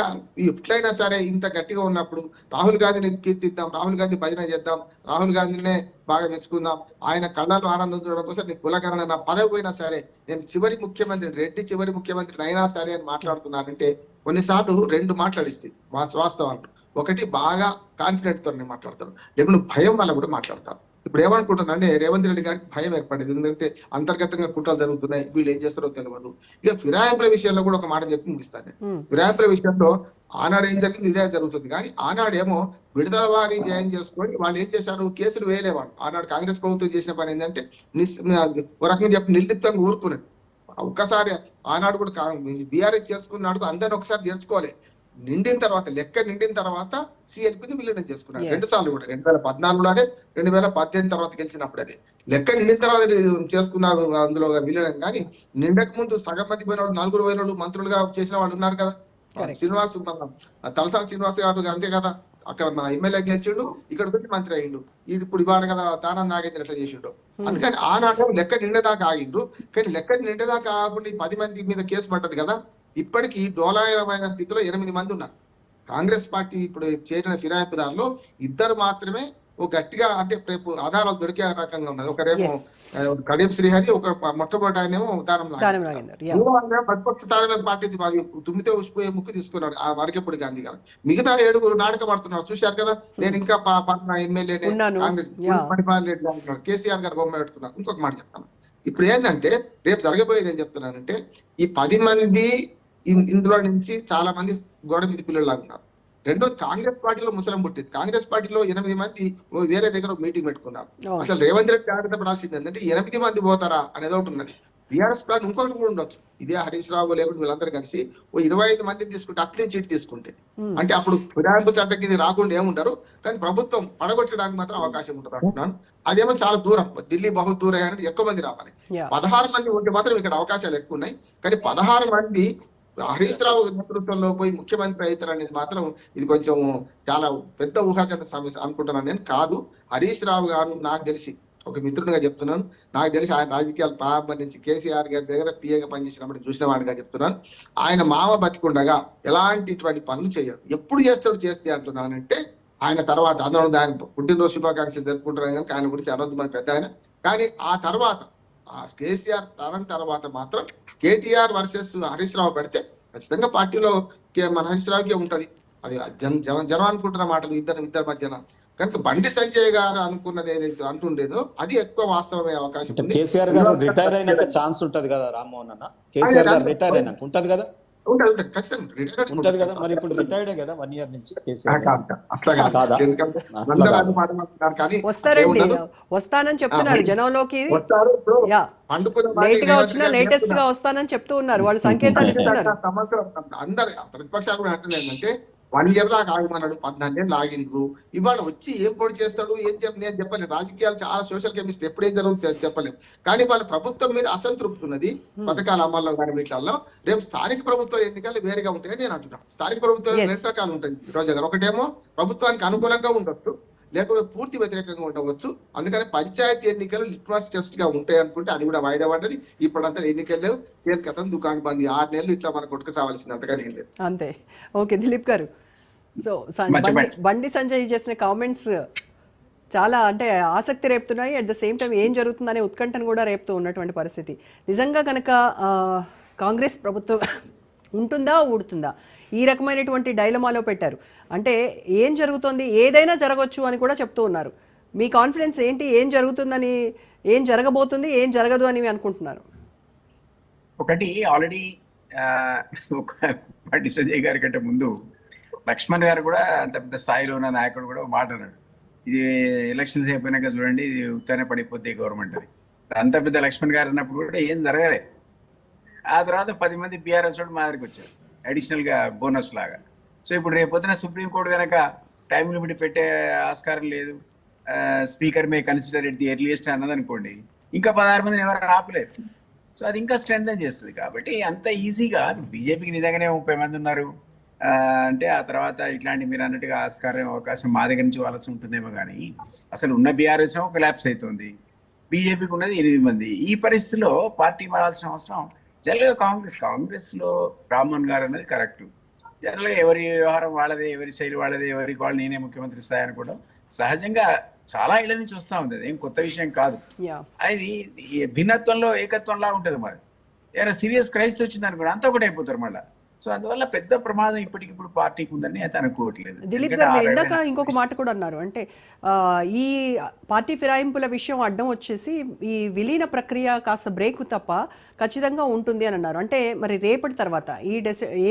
ఎట్లయినా సరే ఇంత గట్టిగా ఉన్నప్పుడు రాహుల్ గాంధీని కీర్తిద్దాం, రాహుల్ గాంధీ భజన చేద్దాం, రాహుల్ గాంధీనే బాగా మెచ్చుకుందాం, ఆయన కళ్ళలో ఆనందం చూడడం కోసం నీ కులగణన నా పదవి పోయినా సరే నేను చివరి ముఖ్యమంత్రి, రెడ్డి చివరి ముఖ్యమంత్రి అయినా సరే అని మాట్లాడుతున్నారంటే కొన్నిసార్లు 2 మాట్లాడిస్తే వాస్తవాలు. ఒకటి బాగా కాన్ఫిడెంట్ తో మాట్లాడతారు, లేకుంటే భయం వల్ల కూడా మాట్లాడతారు. ఇప్పుడు ఏమనుకుంటున్నా అంటే రేవంత్ రెడ్డి గారికి భయం ఏర్పడేది, ఎందుకంటే అంతర్గతంగా కుట్రలు జరుగుతున్నాయి, వీళ్ళు ఏం చేస్తారో తెలియదు. ఇక ఫిరాయింపుల విషయంలో కూడా ఒక మాట చెప్పి ముగిస్తాను. ఫిరాయింపుల విషయంలో ఆనాడు ఏం జరిగింది ఇదే జరుగుతుంది. కానీ ఆనాడేమో విడుదల వారి జాయిన్ చేసుకొని వాళ్ళు ఏం చేశారు, కేసులు వేయలేవాడు. ఆనాడు కాంగ్రెస్ ప్రభుత్వం చేసిన పని ఏంటంటే ఒక రకంగా చెప్పి నిర్లిప్తంగా ఊరుకునేది. ఒక్కసారి ఆనాడు కూడా బీఆర్ఎస్ చేర్చుకున్నాడు, అందరిని ఒకసారి చేర్చుకోవాలి. నిండిన తర్వాత లెక్క నిండిన తర్వాత సిఎల్పిని విలీనం చేసుకున్నారు 2 సార్లు కూడా, 2014లో అదే, 2018 తర్వాత గెలిచినప్పుడు అదే. లెక్క నిండిన తర్వాత చేసుకున్నారు అందులో విలీనం. కానీ నిండక ముందు సగం మంది పోయిన వాళ్ళు, 4 పోయిన వాళ్ళు మంత్రులుగా చేసిన వాళ్ళు ఉన్నారు కదా. శ్రీనివాస్ తలసాని శ్రీనివాస్ గారు అంతే కదా, అక్కడ మా ఎమ్మెల్యే గెలిచిండు, ఇక్కడ వచ్చి మంత్రి అయ్యిండు. ఇప్పుడు ఇవాళ కదా దానం నాగేంద్ర ఎట్లా చేసిండు. అందుకని ఆనాడు లెక్క నిండేదాకా ఆగిండ్రు. కానీ లెక్క నిండేదాకా ఆగకుండా 10 మంది మీద కేసు పడ్డది కదా. ఇప్పటికీ డోలాయమైన స్థితిలో 8 మంది ఉన్నారు. కాంగ్రెస్ పార్టీ ఇప్పుడు చేరిన ఫిరాయింపుదారులో 2 మాత్రమే ఒక గట్టిగా అంటే రేపు ఆధారాలు దొరికే రకంగా ఉన్నది. ఒకరేమో కడియం శ్రీహరి, ఒక మొట్టమొదటి ఆయనేమో దానం ప్రతిపక్ష తారక పార్టీ తుమ్మితే ఉసిపోయే ముక్కు తీసుకున్నాడు ఆ వరకెప్పుడు గాంధీ గారు. మిగతా 7 నాటకం ఆడుతున్నారు, చూశారు కదా. నేను ఇంకా ఎమ్మెల్యేనే కాంగ్రెస్ అంటున్నాడు, కేసీఆర్ గారు బొమ్మ పెట్టుకున్నారు. ఇంకొక మాట చెప్తాను, ఇప్పుడు ఏంటంటే రేపు జరగబోయేది ఏం చెప్తున్నానంటే ఈ 10 మంది ఇందులో నుంచి చాలా మంది గోడ మీద పిల్లలు ఉన్నారు. రెండోది కాంగ్రెస్ పార్టీలో ముసలం పుట్టింది. కాంగ్రెస్ పార్టీలో 8 మంది వేరే దగ్గర మీటింగ్ పెట్టుకున్నారు. అసలు రేవంత్ రెడ్డి జాగ్రత్త రాసింది ఏంటంటే 8 మంది పోతారా అనేది ఒకటి ఉన్నది. టీఆర్ఎస్ ప్లాన్ ఇంకొకటి కూడా ఉండొచ్చు, ఇదే హరీష్ రావు లేకుండా వీళ్ళందరూ కలిసి 25 మందిని తీసుకుంటే అట్లే చీటి తీసుకుంటే, అంటే అప్పుడు ఫిరాయింపు చట్టం కింద రాకుండా ఏముంటారు. కానీ ప్రభుత్వం పడగొట్టడానికి మాత్రం అవకాశం ఉంటుంది అంటున్నాను. అదేమో చాలా దూరం, ఢిల్లీ బహు దూరం అంటే ఎక్కువ మంది రావాలి. 16 మంది ఉంటే మాత్రం ఇక్కడ అవకాశాలు ఎక్కువ ఉన్నాయి. కానీ 16 మంది హరీష్ రావు నేతృత్వంలో పోయి ముఖ్యమంత్రి అవుతారు అనేది మాత్రం ఇది కొంచెం చాలా పెద్ద ఊహాజన సమస్య అనుకుంటున్నాను నేను. కాదు, హరీష్ రావు గారు నాకు తెలిసి ఒక మిత్రుడిగా చెప్తున్నాను, నాకు తెలిసి ఆయన రాజకీయాలు ప్రారంభం నుంచి కేసీఆర్ గారి దగ్గర పిఏగా పనిచేసినప్పుడు చూసిన వాడిగా చెప్తున్నాను. ఆయన మామ బతికుండగా ఎలాంటి ఇటువంటి పనులు చేయడు. ఎప్పుడు చేస్తే అంటున్నానంటే ఆయన తర్వాత అందరూ దాని పుట్టినరోజు శుభాకాంక్షలు జరుపుకుంటున్నాను కనుక ఆయన గురించి అనొద్దు మన పెద్ద ఆయన. కానీ ఆ తర్వాత కేసీఆర్ తరం తర్వాత మాత్రం కేటీఆర్ వర్సెస్ హరీష్ రావు పెడితే ఖచ్చితంగా పార్టీలో మన హరీష్ రావుకే ఉంటది. అది జనం అనుకుంటున్న మాటలు ఇద్దరి మధ్యన. కనుక బండి సంజయ్ గారు అనుకున్నది ఏదైతే అంటుండేదో అది ఎక్కువ వాస్తవమే అవకాశం ఉంది. కేసీఆర్ గారు రిటైర్ అయినాక ఛాన్స్ ఉంటది కదా రామ్మోహన్ అన్న, కేసీఆర్ గారు రిటైర్ అయినాక ఉంటది కదా, ఉంటది కదా. మరి ఇప్పుడు రిటైర్డే కదా 1 year నుంచి వస్తారండి, వస్తానని చెప్తున్నారు జనంలోకి. లేట్ గా వచ్చినా లేటెస్ట్ గా వస్తానని చెప్తూ ఉన్నారు, వాళ్ళు సంకేతాలు ఇస్తున్నారు. అందరు ప్రతిపక్షాలు కూడా అంటుంది ఏంటంటే 1 year దాకా ఆగమన్నాడు, 14 ఏళ్ళు ఆగిండ్రు. ఇవాళ వచ్చి ఏం పొడి చేస్తాడు ఏం నేను చెప్పలేను. రాజకీయాలు చాలా సోషల్ కెమిస్ట్రీ, ఎప్పుడేం జరుగుతుంది చెప్పలేము. కానీ వాళ్ళ ప్రభుత్వం మీద అసంతృప్తి ఉన్నది పథకాల అమల్లో కానీ వీటిల్లో. రేపు స్థానిక ప్రభుత్వ ఎన్నికలు వేరుగా ఉంటాయని నేను అంటున్నాను. స్థానిక ప్రభుత్వాలు 2 రకాలు ఉంటాయి రోజు గారు. ఒకటేమో ప్రభుత్వానికి అనుకూలంగా ఉండొచ్చు, లేకపోతే పూర్తి వ్యతిరేకంగా ఉండవచ్చు. అందుకని పంచాయతీ ఎన్నికలు లిట్మస్ టెస్ట్ గా ఉంటాయి అనుకుంటే అది కూడా వాయిదా పడ్డది. ఇప్పుడంతా ఎన్నికలు కేల్కతం దుకాణం బంద్, 6 నెలలు ఇట్లా మనకు కొట్టుకు అంతగానే ఏం లేదు. అంతే. ఓకే దిలీప్ గారు, సో బండి సంజయ్ చేసిన కామెంట్స్ చాలా అంటే ఆసక్తి రేపుతున్నాయి. అట్ ద సేమ్ టైం ఏం జరుగుతుందనే ఉత్కంఠను కూడా రేపుతూ ఉన్నటువంటి పరిస్థితి. నిజంగా కనుక కాంగ్రెస్ ప్రభుత్వం ఉంటుందా ఊడుతుందా ఈ రకమైనటువంటి డైలమాలో పెట్టారు. అంటే ఏం జరుగుతుంది, ఏదైనా జరగవచ్చు అని కూడా చెప్తూ ఉన్నారు. మీ కాన్ఫిడెన్స్ ఏంటి, ఏం జరుగుతుందని, ఏం జరగబోతుంది, ఏం జరగదు అని అనుకుంటున్నారు? ఒకటి ఆల్రెడీ బండి సంజయ్ గారి కంటే ముందు లక్ష్మణ్ గారు కూడా అంత పెద్ద స్థాయిలో ఉన్న నాయకుడు కూడా మాట అన్నాడు, ఇది ఎలక్షన్స్ అయిపోయినాక చూడండి ఇది ఉత్తనే పడిపోద్ది గవర్నమెంట్ అని. అంత పెద్ద లక్ష్మణ్ గారు అన్నప్పుడు కూడా ఏం జరగలేదు. ఆ తర్వాత 10 మంది బీఆర్ఎస్ మా దగ్గరికి వచ్చారు అడిషనల్ గా బోనస్ లాగా. సో ఇప్పుడు రేపు పొద్దున సుప్రీంకోర్టు కనుక టైం లిమిట్ పెట్టే ఆస్కారం లేదు, speaker may consider at the earliest అన్నది అనుకోండి, ఇంకా 16 మందిని ఎవరు ఆపలేరు. సో అది ఇంకా స్ట్రెంథన్ చేస్తుంది. కాబట్టి అంత ఈజీగా బీజేపీకి నిజంగానే 30 మంది ఉన్నారు అంటే ఆ తర్వాత ఇట్లాంటి మీరు అన్నట్టుగా ఆస్కారం అవకాశం మా దగ్గర నుంచి వాళ్ళసి ఉంటుందేమో, కానీ అసలు ఉన్న బీఆర్ఎస్ కొలాప్స్ అవుతుంది, బీజేపీకి ఉన్నది 8 మంది. ఈ పరిస్థితిలో పార్టీ మారాల్సిన అవసరం జనరల్గా కాంగ్రెస్ లో రామ్మోహన్ గారు అనేది కరెక్ట్. జనరల్గా ఎవరి వ్యవహారం వాళ్ళదే, ఎవరి శైలి వాళ్ళదే, ఎవరికి వాళ్ళు నేనే ముఖ్యమంత్రి స్థాయి అనుకోవడం సహజంగా చాలా ఇళ్ళ నుంచి వస్తూ ఉంటుంది, ఏం కొత్త విషయం కాదు. అది భిన్నత్వంలో ఏకత్వంలా ఉంటుంది. మరి ఏదైనా సీరియస్ క్రైసిస్ వచ్చింది అనుకోండి అంతా ఒకటి అయిపోతారు మళ్ళీ. సో అందువల్ల పెద్ద ప్రమాదం ఇప్పటికిప్పుడు పార్టీకి ఉందని అయితే అనుకోవట్లేదు. దిలీప్ గారు, మీరు ఇందాక ఇంకొక మాట కూడా అన్నారు, అంటే ఈ పార్టీ ఫిరాయింపుల విషయం అడ్డం వచ్చేసి ఈ విలీన ప్రక్రియ కాస్త బ్రేక్ తప్ప ఖచ్చితంగా ఉంటుంది అని అన్నారు. అంటే మరి రేపటి తర్వాత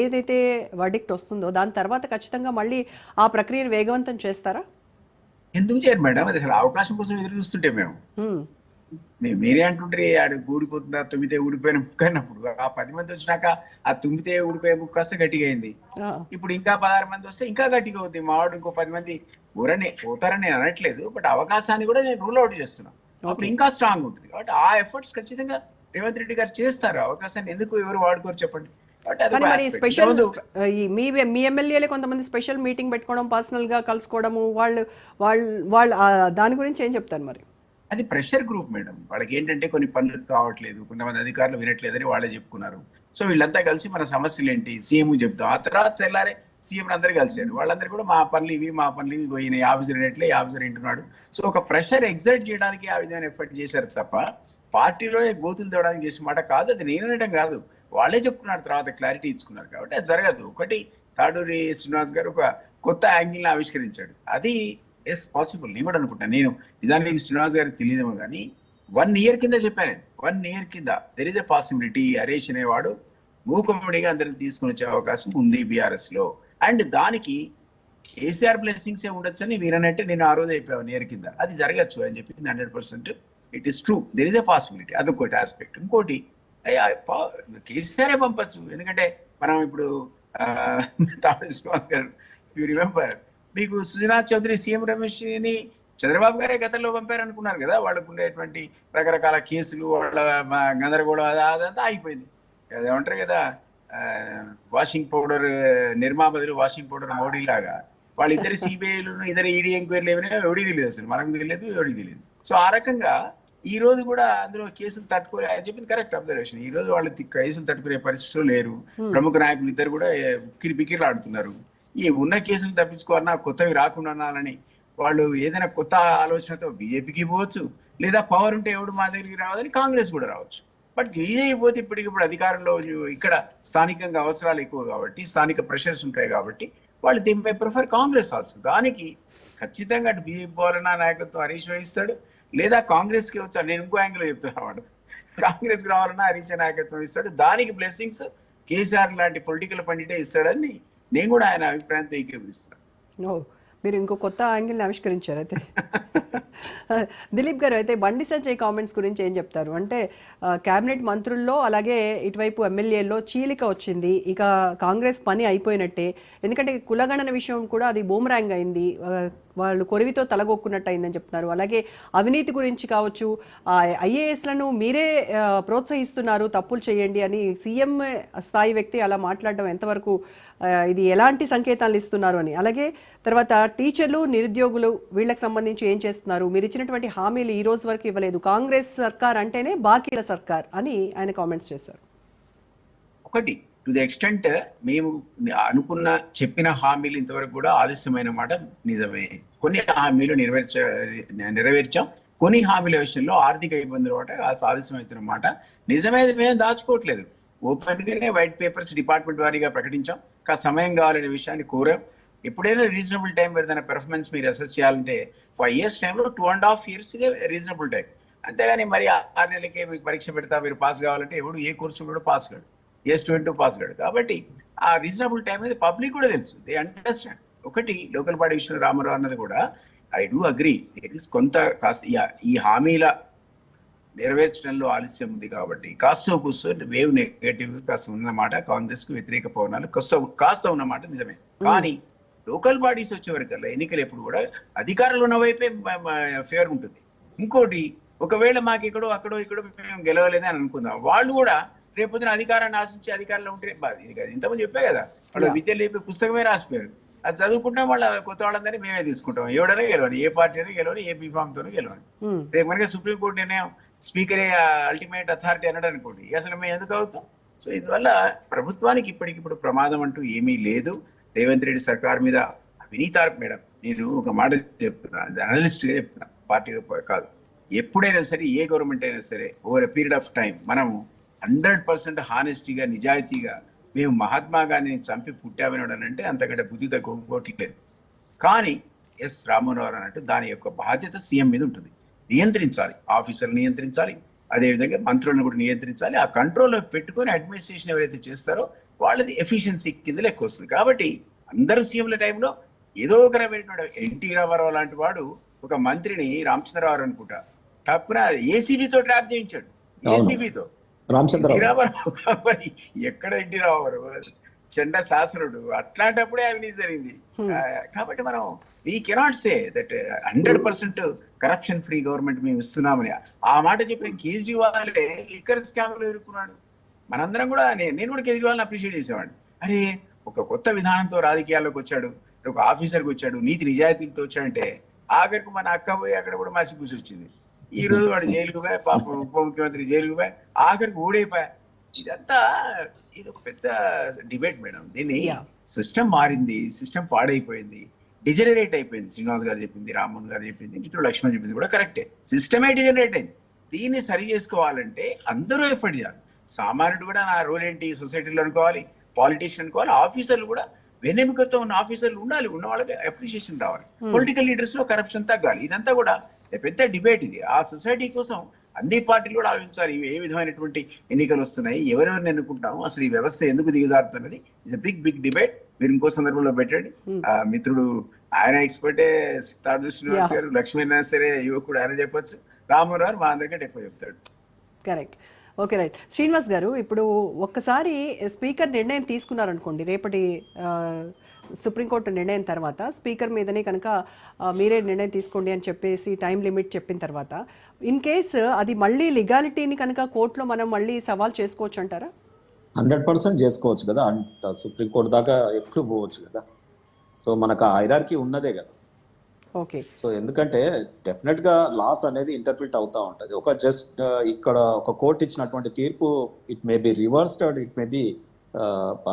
ఏదైతే వర్డిక్ట్ వస్తుందో దాని తర్వాత ఖచ్చితంగా మళ్ళీ ఆ ప్రక్రియను వేగవంతం చేస్తారా? ఎందుకు చేయరు మేడం, అది అసలు అవకాశం కోసం ఎదురు చూస్తుంటే మేము మీరే అంటుంటే ఆడు ఊడిపోతుందా, తుమ్మితే ఊడిపోయిన ముక్క అన్నప్పుడు ఆ 10 మంది వచ్చినాక ఆ తుమ్మితే ఊడిపోయే ముక్క వస్తే గట్టిగా అయింది. ఇప్పుడు ఇంకా 16 మంది వస్తే ఇంకా గట్టిగా అవుతుంది. మావాడు ఇంకో 10 మంది ఊరనే పోతారని నేను అనట్లేదు, బట్ అవకాశాన్ని కూడా నేను రూల్ అవుట్ చేస్తున్నాను. అప్పుడు ఇంకా స్ట్రాంగ్ ఉంటుంది. కాబట్టి ఆ ఎఫర్ట్స్ ఖచ్చితంగా రేవంత్ రెడ్డి గారు చేస్తారు. అవకాశాన్ని ఎందుకు ఎవరు వాడుకోరు చెప్పండి. స్పెషల్ మీ ఎమ్మెల్యేలే కొంతమంది స్పెషల్ మీటింగ్ పెట్టుకోవడం, పర్సనల్ గా కలుసుకోవడము, వాళ్ళు దాని గురించి ఏం చెప్తారు? మరి అది ప్రెషర్ గ్రూప్ మేడం. వాళ్ళకి ఏంటంటే కొన్ని పనులు కావట్లేదు, కొంతమంది అధికారులు వినట్లేదని వాళ్ళే చెప్పుకున్నారు. సో వీళ్ళంతా కలిసి మన సమస్యలు ఏంటి సీఎం చెప్తాం. ఆ తర్వాత తెల్లారే సీఎం అందరూ కలిసారు. వాళ్ళందరూ కూడా మా పనులు ఇవి ఈయన ఆఫీసర్ వినట్లే, ఆఫీసర్ వింటున్నాడు. సో ఒక ప్రెషర్ ఎగ్జర్ట్ చేయడానికి ఆ విధమైన ఎఫర్ట్ చేశారు తప్ప పార్టీలోనే గోతులు తోవడానికి చేసిన మాట కాదు. అది నేను అనడం కాదు, వాళ్ళే చెప్పుకున్నారు, తర్వాత క్లారిటీ ఇచ్చుకున్నారు. కాబట్టి అది జరగదు. ఒకటి తాడూరి శ్రీనివాస్ గారు ఒక కొత్త యాంగిల్ని ఆవిష్కరించాడు, అది ఎస్ పాసిబుల్. నేను కూడా అనుకుంటాను. నేను నిజానికి శ్రీనివాస్ గారికి తెలియదేమో కానీ 1 year కింద చెప్పాను. 1 year కింద there is a possibility Harish అనేవాడు మూకుమ్మడిగా అందరికి తీసుకుని వచ్చే అవకాశం ఉంది బీఆర్ఎస్ లో. అండ్ దానికి కేసీఆర్ బ్లెస్సింగ్స్ ఏ ఉండొచ్చు అని మీరనంటే నేను ఆ రోజు అయిపోయాను 1 year కింద. అది జరగచ్చు అని చెప్పింది 100%. It is true, there is a possibility. అదొకటి ఆస్పెక్ట్. ఇంకోటి కేసీఆరే పంపచ్చు. ఎందుకంటే మనం ఇప్పుడు తాడూరి శ్రీనివాస్ గారు యూ రిమెంబర్, మీకు సుజనాథ్ చౌదరి సీఎం రమేష్ని చంద్రబాబు గారే గతంలో పంపారనుకున్నారు కదా. వాళ్ళకు ఉండేటువంటి రకరకాల కేసులు, వాళ్ళ గందరగోళం అదంతా అయిపోయింది. ఏమంటారు కదా, వాషింగ్ పౌడర్ నిర్మా బదులు వాషింగ్ పౌడర్ మోడీ లాగా వాళ్ళిద్దరు సిబిఐలు ఇద్దరు ఈడీ ఎంక్వైరీలు ఏమైనా ఎవడికి తెలియదు, అసలు మనకు తెలియదు, ఎవడికి తెలియదు. సో ఆ రకంగా ఈ రోజు కూడా అందులో కేసులు తట్టుకునే చెప్పింది కరెక్ట్ అబ్జర్వేషన్. ఈ రోజు వాళ్ళు కేసులు తట్టుకునే పరిస్థితులు లేరు. ప్రముఖ నాయకులు ఇద్దరు కూడా బికిరిలు ఆడుతున్నారు. ఈ ఉన్న కేసులు తప్పించుకోవాలన్నా, కొత్తవి రాకుండా అని వాళ్ళు ఏదైనా కొత్త ఆలోచనతో బీజేపీకి పోవచ్చు, లేదా పవర్ ఉంటే ఎవడు మా దగ్గరికి రావద్దని కాంగ్రెస్ కూడా రావచ్చు. బట్ బీజేపీ పోతే ఇప్పటికిప్పుడు అధికారంలో ఇక్కడ స్థానికంగా అవసరాలు ఎక్కువ కాబట్టి, స్థానిక ప్రెషర్స్ ఉంటాయి కాబట్టి వాళ్ళు దీనిపై ప్రిఫర్ కాంగ్రెస్ ఆల్సో. దానికి ఖచ్చితంగా అటు బీజేపీ పోవాలన్నా నాయకత్వం హరీష్ వహిస్తాడు, లేదా కాంగ్రెస్కి వచ్చాడు. నేను ఇంకో యాంగిల్ చెప్తున్నాడు, కాంగ్రెస్కి రావాలన్నా హరీష్ నాయకత్వం ఇస్తాడు. దానికి బ్లెస్సింగ్స్ కేసీఆర్ లాంటి పొలిటికల్ పండిటే ఇస్తాడని నేను కూడా ఆయన అభిప్రాయంతో ఏకీభవిస్తాను. మీరు ఇంకో కొత్త యాంగిల్ని ఆవిష్కరించారు. అయితే దిలీప్ గారు, అయితే బండి సంజయ్ కామెంట్స్ గురించి ఏం చెప్తారు? అంటే కేబినెట్ మంత్రుల్లో అలాగే ఇటువైపు ఎమ్మెల్యేల్లో చీలిక వచ్చింది, ఇక కాంగ్రెస్ పని అయిపోయినట్టే. ఎందుకంటే కులగణన విషయం కూడా అది బూమరాంగ్ అయింది, వాళ్ళు కొరివితో తలగొక్కున్నట్టు అయిందని చెప్తున్నారు. అలాగే అవినీతి గురించి కావచ్చు, ఐఏఎస్లను మీరే ప్రోత్సహిస్తున్నారు తప్పులు చేయండి అని సీఎం స్థాయి వ్యక్తి అలా మాట్లాడడం ఎంతవరకు ఇది ఎలాంటి సంకేతాలు ఇస్తున్నారు అని. అలాగే తర్వాత టీచర్లు, నిరుద్యోగులు వీళ్ళకి సంబంధించి ఏం చేస్తున్నారు? మీరు ఇచ్చినటువంటి హామీలు ఈ రోజు వరకు ఇవ్వలేదు, కాంగ్రెస్ సర్కార్ అంటేనే బాకీల సర్కార్ అని ఆయన కామెంట్స్ చేశారు. ఒకటి టు ది ఎక్స్టెంట్ మేము చెప్పిన హామీలు ఇంతవరకు కూడా ఆలస్యమైన మాట నిజమే. కొన్ని హామీలు నెరవేర్చాం, కొన్ని హామీల విషయంలో ఆర్థిక ఇబ్బందులు ఆలస్యం అవుతున్న మాట నిజమే. మేము దాచుకోవట్లేదు, ఓపెన్ గానే వైట్ పేపర్స్ డిపార్ట్మెంట్ వారీగా ప్రకటించాం. సమయం కావాలనే విషయాన్ని కోరాం. ఎప్పుడైనా రీజనబుల్ టైం ఏదైనా పెర్ఫార్మెన్స్ మీరు అసెస్ చేయాలంటే 5 years టైంలో 2.5 years రీజనబుల్ టైం. అంతేగాని మరి 6 నెలలకే మీకు పరీక్ష పెడతా మీరు పాస్ కావాలంటే ఎవడు ఏ కోర్సు కూడా పాస్ కాడు, ఏ స్టూడెంట్ పాస్ కాడు. కాబట్టి ఆ రీజనబుల్ టైం అనేది పబ్లిక్ కూడా తెలుసు, దే అండర్స్టాండ్. ఒకటి లోకల్ బాడీ విషయంలో రామారావు అన్నది కూడా ఐ డూ అగ్రీ, కొంత ఈ హామీల నెరవేర్చడంలో ఆలస్యం ఉంది కాబట్టి కాస్త కూస్తో వేవ్ నెగటివ్ కాస్త ఉన్నమాట, కాంగ్రెస్ కు వ్యతిరేక పవనాలు కాస్త ఉన్నమాట నిజమే. కానీ లోకల్ బాడీస్ వచ్చే వరకల్లా ఎన్నికలు ఎప్పుడు కూడా అధికారంలో ఉన్న వైపే ఫేవర్ ఉంటుంది. ఇంకోటి, ఒకవేళ మాకు అక్కడో మేము గెలవలేదని అని అనుకుందాం, వాళ్ళు కూడా రేపొద్దున అధికారాన్ని ఆశించి అధికారంలో ఉంటే ఇంతమంది చెప్పే కదా, వాళ్ళు విద్య లేపి పుస్తకమే రాసిపోయారు, అది చదువుకుంటాం, వాళ్ళ కొత్త వాళ్ళందరినీ మేమే తీసుకుంటాం, ఎవడనే గెలవని, ఏ పార్టీ అయినా గెలవని, ఏ బీఫామ్ తోనే గెలవని. రేపు మనకి సుప్రీంకోర్టు నిర్ణయం స్పీకరే అల్టిమేట్ అథారిటీ అన్నాడు అనుకోండి, అసలు మేము ఎందుకు అవుతాం? సో ఇందువల్ల ప్రభుత్వానికి ఇప్పటికిప్పుడు ప్రమాదం అంటూ ఏమీ లేదు. రేవంత్ రెడ్డి సర్కార్ మీద వినీతారక్ మేడం, నేను ఒక మాట చెప్తున్నా, అనలిస్ట్గా చెప్తున్నా, పార్టీ కాదు, ఎప్పుడైనా సరే ఏ గవర్నమెంట్ అయినా సరే over a period of time మనము 100% హానెస్టీగా నిజాయితీగా మేము మహాత్మా గాంధీని చంపి పుట్టామని అంతకంటే బుద్ధి తగ్గట్లేదు. కానీ ఎస్ రామోహన్ అన్నట్టు దాని యొక్క బాధ్యత సీఎం మీద ఉంటుంది. నియంత్రించాలి, ఆఫీసర్లు నియంత్రించాలి, అదేవిధంగా మంత్రులను కూడా నియంత్రించాలి. ఆ కంట్రోల్లో పెట్టుకొని అడ్మినిస్ట్రేషన్ ఎవరైతే చేస్తారో వాళ్ళది ఎఫిషియన్సీ కింద లెక్క వస్తుంది. కాబట్టి అందరూ సీఎంల టైంలో ఏదో ఒక రకమైన ఎన్టీ రామారావు లాంటి వాడు ఒక మంత్రిని రామచంద్రరావు అనుకుంటా తప్పున ఏసీబీతో ట్రాప్ చేయించాడు, ఏసీబీతో. రామారావు మరి ఎక్కడ ఎన్టీ రామారావు చెండ శాసనుడు, అట్లాంటప్పుడే అవినీతి జరిగింది. కాబట్టి మనం we cannot say that 100% corruption free government మేము ఇస్తున్నామని. ఆ మాట చెప్పిన కేజ్రీవాల్ లిక్కర్ స్కామ్ లో ఇరుక్కున్నాడు. మనందరం కూడా, నేను కూడా కేజ్రీవాల్ని అప్రిషియేట్ చేసేవాడిని. అరే, ఒక కొత్త విధానంతో రాజకీయాల్లోకి వచ్చాడు, ఒక ఆఫీసర్కి వచ్చాడు, నీతి నిజాయితీలతో వచ్చాడంటే ఆఖరికి మన అక్క పోయి అక్కడ కూడా మసి కూసి వచ్చింది. ఈ రోజు వాడు జైలుకు పోయా, పాప ఉప ముఖ్యమంత్రి జైలుకు పోయా, ఆఖరికి ఓడైపోయా. ఇదంతా ఇది ఒక పెద్ద డిబేట్ మేడం. దీన్ని సిస్టమ్ మారింది, సిస్టమ్ పాడైపోయింది, డిజనరేట్ అయిపోయింది. శ్రీనివాస్ గారు చెప్పింది, రామ్మోహన్ గారు చెప్పింది, ఇటు లక్ష్మణ్ చెప్పింది కూడా కరెక్టే. సిస్టమే డిజనరేట్ అయింది. దీన్ని సరి చేసుకోవాలంటే అందరూ ఎఫర్ట్ చేయాలి. సామాన్యుడు కూడా నా రోల్ ఏంటి సొసైటీలో అనుకోవాలి, పాలిటీషియన్ అనుకోవాలి, ఆఫీసర్లు కూడా వెన్నెముకతో ఉన్న ఆఫీసర్లు ఉండాలి, ఉన్న వాళ్ళకి అప్రిషియేషన్ రావాలి, పొలిటికల్ లీడర్స్ లో కరప్షన్ తగ్గాలి. ఇదంతా కూడా పెద్ద డిబేట్ ఇది. ఆ సొసైటీ కోసం అన్ని పార్టీలు కూడా ఆలోచించాలి. ఏ విధమైనటువంటి ఎన్నికలు వస్తున్నాయి, ఎవరెవరిని ఎన్నుకుంటాము, అసలు ఈ వ్యవస్థ ఎందుకు దిగజారుతున్నది, ఇట్స్ బిగ్ డిబేట్. మీరు ఇంకో సందర్భంలో పెట్టండి. మిత్రుడు ఆయన ఎక్స్పర్టే, శ్రీనివాస్ గారు, లక్ష్మీ సరే యువకుడు, ఆయన చెప్పొచ్చు, రామారావు మా అందరికంటే ఎక్కువ చెప్తాడు. కరెక్ట్. Okay, right. శ్రీనివాస్ గారు, ఇప్పుడు ఒక్కసారి స్పీకర్ నిర్ణయం తీసుకున్నారనుకోండి, రేపటి సుప్రీంకోర్టు నిర్ణయం తర్వాత స్పీకర్ మీదనే కనుక మీరే నిర్ణయం తీసుకోండి అని చెప్పేసి టైం లిమిట్ చెప్పిన తర్వాత, ఇన్ కేస్ అది మళ్ళీ లీగాలిటీని కనుక కోర్టులో మనం మళ్ళీ సవాల్ చేసుకోవచ్చు అంటారా? 100% చేసుకోవచ్చు కదా, అంత సుప్రీంకోర్టు దాకా ఎప్పుడు పోవచ్చు కదా. సో మనకు ఆ హైరార్కీ ఉన్నదే కదా. ఓకే. సో ఎందుకంటే డెఫినెట్ గా లాస్ అనేది ఇంటర్ప్రిట్ అవుతా ఉంటుంది. ఒక జస్ట్ ఇక్కడ ఒక కోర్టు ఇచ్చినటువంటి తీర్పు it may be reversed, it may be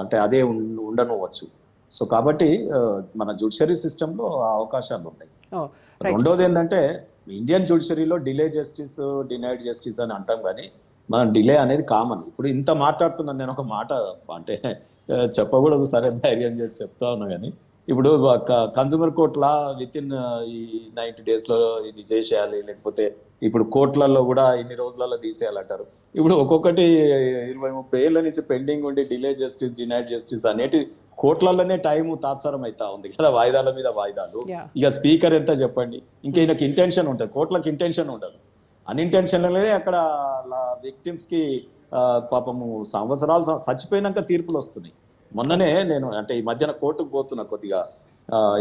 అంటే అదే ఉండనవచ్చు. సో కాబట్టి మన జ్యుడిషియరీ సిస్టంలో ఆ అవకాశాలు ఉన్నాయి. రెండోది ఏంటంటే ఇండియన్ జ్యుడిషియరీలో డిలే జస్టిస్, డినైడ్ జస్టిస్ అని అంటాం, కానీ మనం డిలే అనేది కామన్. ఇప్పుడు ఇంత మాట్లాడుతున్నాను నేను, ఒక మాట అంటే చెప్పకూడదు, సరే ధైర్యం చేసి చెప్తా ఉన్నా. కానీ ఇప్పుడు consumer court law with in ఈ 90 days లో ఇది చేసేయాలి, లేకపోతే ఇప్పుడు కోర్టులలో కూడా ఇన్ని రోజులలో తీసేయాలంటారు. ఇప్పుడు ఒక్కొక్కటి 20-30 ఏళ్ళ నుంచి పెండింగ్ ఉండి డిలే జస్టిస్, డినైడ్ జస్టిస్ అనేటి కోర్టులలోనే టైం తాత్సారం అవుతా ఉంది కదా, వాయిదాల మీద వాయిదాలు. ఇక స్పీకర్ ఎంత చెప్పండి, ఇంకా ఈయనకి ఇంటెన్షన్ ఉంటుంది, కోర్టులకు ఇంటెన్షన్ ఉండదు. అన్ఇంటెన్షనల్గానే అక్కడ విక్టిమ్స్ కి పాపము సంవత్సరాలు చచ్చిపోయినాక తీర్పులు వస్తున్నాయి. మొన్ననే నేను అంటే ఈ మధ్యన కోర్టుకు పోతున్నా, కొద్దిగా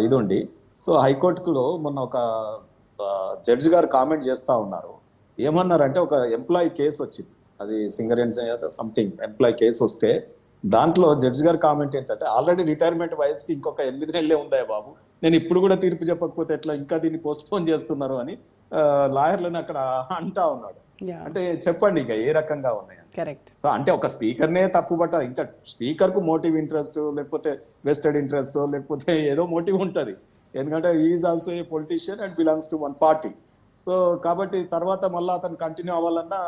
ఇది ఉండి, సో హైకోర్టులో మొన్న ఒక జడ్జి గారు కామెంట్ చేస్తా ఉన్నారు. ఏమన్నారంటే, ఒక ఎంప్లాయీ కేసు వచ్చింది, అది సింగరేణి సంథింగ్ ఎంప్లాయీ కేసు వస్తే దాంట్లో జడ్జి గారు కామెంట్ ఏంటంటే, ఆల్రెడీ రిటైర్మెంట్ వయసుకి ఇంకొక 8 నెలలే ఉందా బాబు, నేను ఇప్పుడు కూడా తీర్పు చెప్పకపోతే ఎట్లా, ఇంకా దీన్ని పోస్ట్ పోన్ చేస్తున్నారు అని లాయర్లను అక్కడ అంటా ఉన్నాడు. అంటే చెప్పండి ఇక ఏ రకంగా ఉన్నాయి. కరెక్ట్. సో అంటే ఒక స్పీకర్నే తప్పుబట్ట, ఇంకా స్పీకర్ కు మోటివ్ ఇంట్రెస్ట్, లేకపోతే వెస్టెడ్ ఇంట్రెస్ట్, లేకపోతే ఏదో మోటివ్ ఉంటుంది. ఎందుకంటే is also a politician and belongs to one party. So కాబట్టి తర్వాత మళ్ళీ అతను కంటిన్యూ అవ్వాలన్నా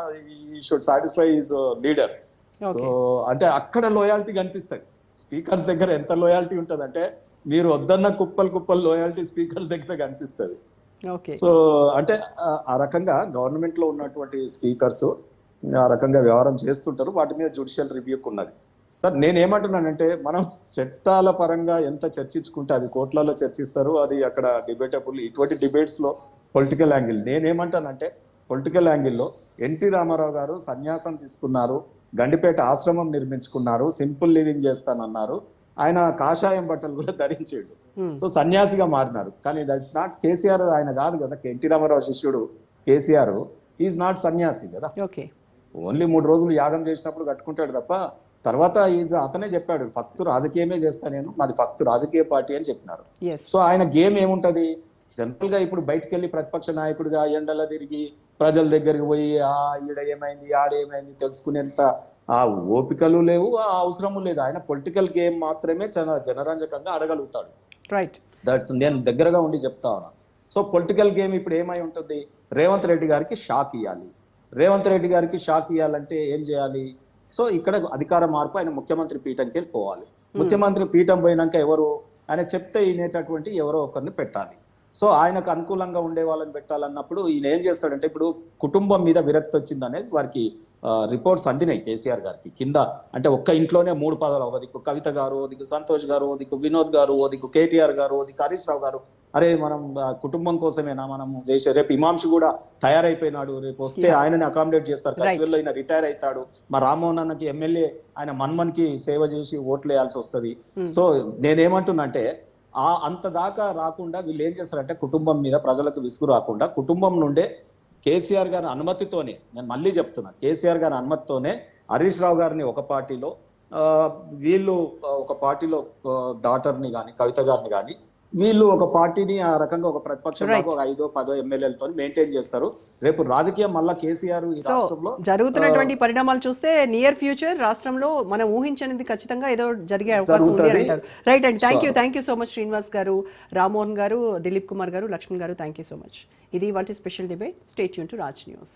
ఈ should satisfy is leader. So అంటే అక్కడ లోయాలిటీ కనిపిస్తుంది. స్పీకర్స్ దగ్గర ఎంత లోయాలిటీ ఉంటుంది అంటే, మీరు వద్దన్న కుప్పలు లోయాలిటీ స్పీకర్స్ దగ్గర కనిపిస్తుంది. సో అంటే ఆ రకంగా గవర్నమెంట్ లో ఉన్నటువంటి స్పీకర్స్ ఆ రకంగా వ్యవహారం చేస్తుంటారు. వాటి మీద జ్యుడిషియల్ రివ్యూకి ఉన్నది. సార్ నేనేమంటున్నానంటే, మనం చట్టాల పరంగా ఎంత చర్చించుకుంటే అది కోర్టులలో చర్చిస్తారు, అది అక్కడ డిబేటబుల్. ఇటువంటి డిబేట్స్ లో పొలిటికల్ యాంగిల్ నేనేమంటానంటే, పొలిటికల్ యాంగిల్లో ఎన్టీ రామారావు గారు సన్యాసం తీసుకున్నారు, గండిపేట ఆశ్రమం నిర్మించుకున్నారు, సింపుల్ లివింగ్ చేస్తానన్నారు, ఆయన కాషాయం బట్టలు కూడా ధరించాడు, సో సన్యాసిగా మారినారు. కానీ దట్స్ నాట్ కేసీఆర్, ఆయన కాదు కదా, ఎన్టీ రామారావు శిష్యుడు కేసీఆర్ ఈజ్ నాట్ సన్యాసి కదా. ఓకే, ఓన్లీ 3 రోజులు యాగం చేసినప్పుడు కట్టుకుంటాడు తప్ప తర్వాత అతనే చెప్పాడు ఫక్తు రాజకీయమే చేస్తా నేను, మాది ఫక్తు రాజకీయ పార్టీ అని చెప్పినారు. ఎస్, సో ఆయన గేమ్ ఏముంటది, జనరల్ గా ఇప్పుడు బయటకు వెళ్ళి ప్రతిపక్ష నాయకుడిగా ఎండల తిరిగి ప్రజల దగ్గరికి పోయి ఈడ ఏమైంది ఆడేమైంది తెలుసుకునేంత ఆ ఓపికలు లేవు, ఆ అవసరము లేదు. ఆయన పొలిటికల్ గేమ్ మాత్రమే జనరంజకంగా ఆడగలుగుతాడు. రైట్. దట్స్ నేను దగ్గరగా ఉండి చెప్తా ఉన్నా. సో పొలిటికల్ గేమ్ ఇప్పుడు ఏమై ఉంటుంది, రేవంత్ రెడ్డి గారికి షాక్ ఇవ్వాలి. రేవంత్ రెడ్డి గారికి షాక్ ఇవ్వాలంటే ఏం చేయాలి, సో ఇక్కడ అధికార మార్పు, ఆయన ముఖ్యమంత్రి పీఠంకి వెళ్ళిపోవాలి. ముఖ్యమంత్రి పీఠం పోయినాక ఎవరు ఆయన చెప్తే వినేటటువంటి ఎవరో ఒకరిని పెట్టాలి. సో ఆయనకు అనుకూలంగా ఉండే వాళ్ళని పెట్టాలన్నప్పుడు ఈయన ఏం చేస్తాడంటే, ఇప్పుడు కుటుంబం మీద విరక్తి వచ్చింది అనేది వారికి రిపోర్ట్స్ అందినాయి కేసీఆర్ గారికి. కింద అంటే ఒక్క ఇంట్లోనే 3 పదాలు, ఒక దిక్కు కవిత గారు, ఓ దిక్కు సంతోష్ గారు, ఓ దిక్కు వినోద్ గారు, ఓ దిక్కు కేటీఆర్ గారు, ఓ దిక్కు హరీష్ రావు గారు. అరే మనం కుటుంబం కోసమేనా మనం చేసే, రేపు హిమాంశు కూడా తయారైపోయినాడు, రేపు వస్తే ఆయనని అకామిడేట్ చేస్తారు, కచ్చిలో ఆయన రిటైర్ అవుతాడు, మా రామ్మోహన్ అన్నకి ఎమ్మెల్యే ఆయన మన్మన్కి సేవ చేసి ఓట్లు వేయాల్సి వస్తుంది. సో నేనేమంటున్నా అంటే అంత దాకా రాకుండా వీళ్ళు ఏం చేస్తారంటే, కుటుంబం మీద ప్రజలకు విసుగు రాకుండా కుటుంబం నుండే కేసీఆర్ గారి అనుమతితోనే, నేను మళ్ళీ చెప్తున్నా, కేసీఆర్ గారి అనుమతితోనే హరీష్ రావు గారిని ఒక పార్టీలో, వీళ్ళు ఒక పార్టీలో డాటర్ని కానీ కవిత గారిని కానీ, వీళ్ళు ఒక పార్టీని ఆ రకంగా ఒక ప్రతిపక్షంలో ఒక 5-10 ఎమ్మెల్యేలతో మెయింటైన్ చేస్తారు. రేపు రాజకీయం మళ్ళా కేసీఆర్ ఈ రాష్ట్రంలో జరుగుతున్నటువంటి పరిణామాలు చూస్తే నియర్ ఫ్యూచర్ రాష్ట్రంలో మనం ఊహించనిది ఖచ్చితంగా ఏదో జరిగే అవకాశం ఉంది అంటారు. Right and thank you so much Srinivas గారు, రామ్మోహన్ గారు, దిలీప్ కుమార్ గారు, లక్ష్మణ్ గారు, థ్యాంక్ యూ సో మచ్. ఇది వాటి special debate. Stay tune to Raj news.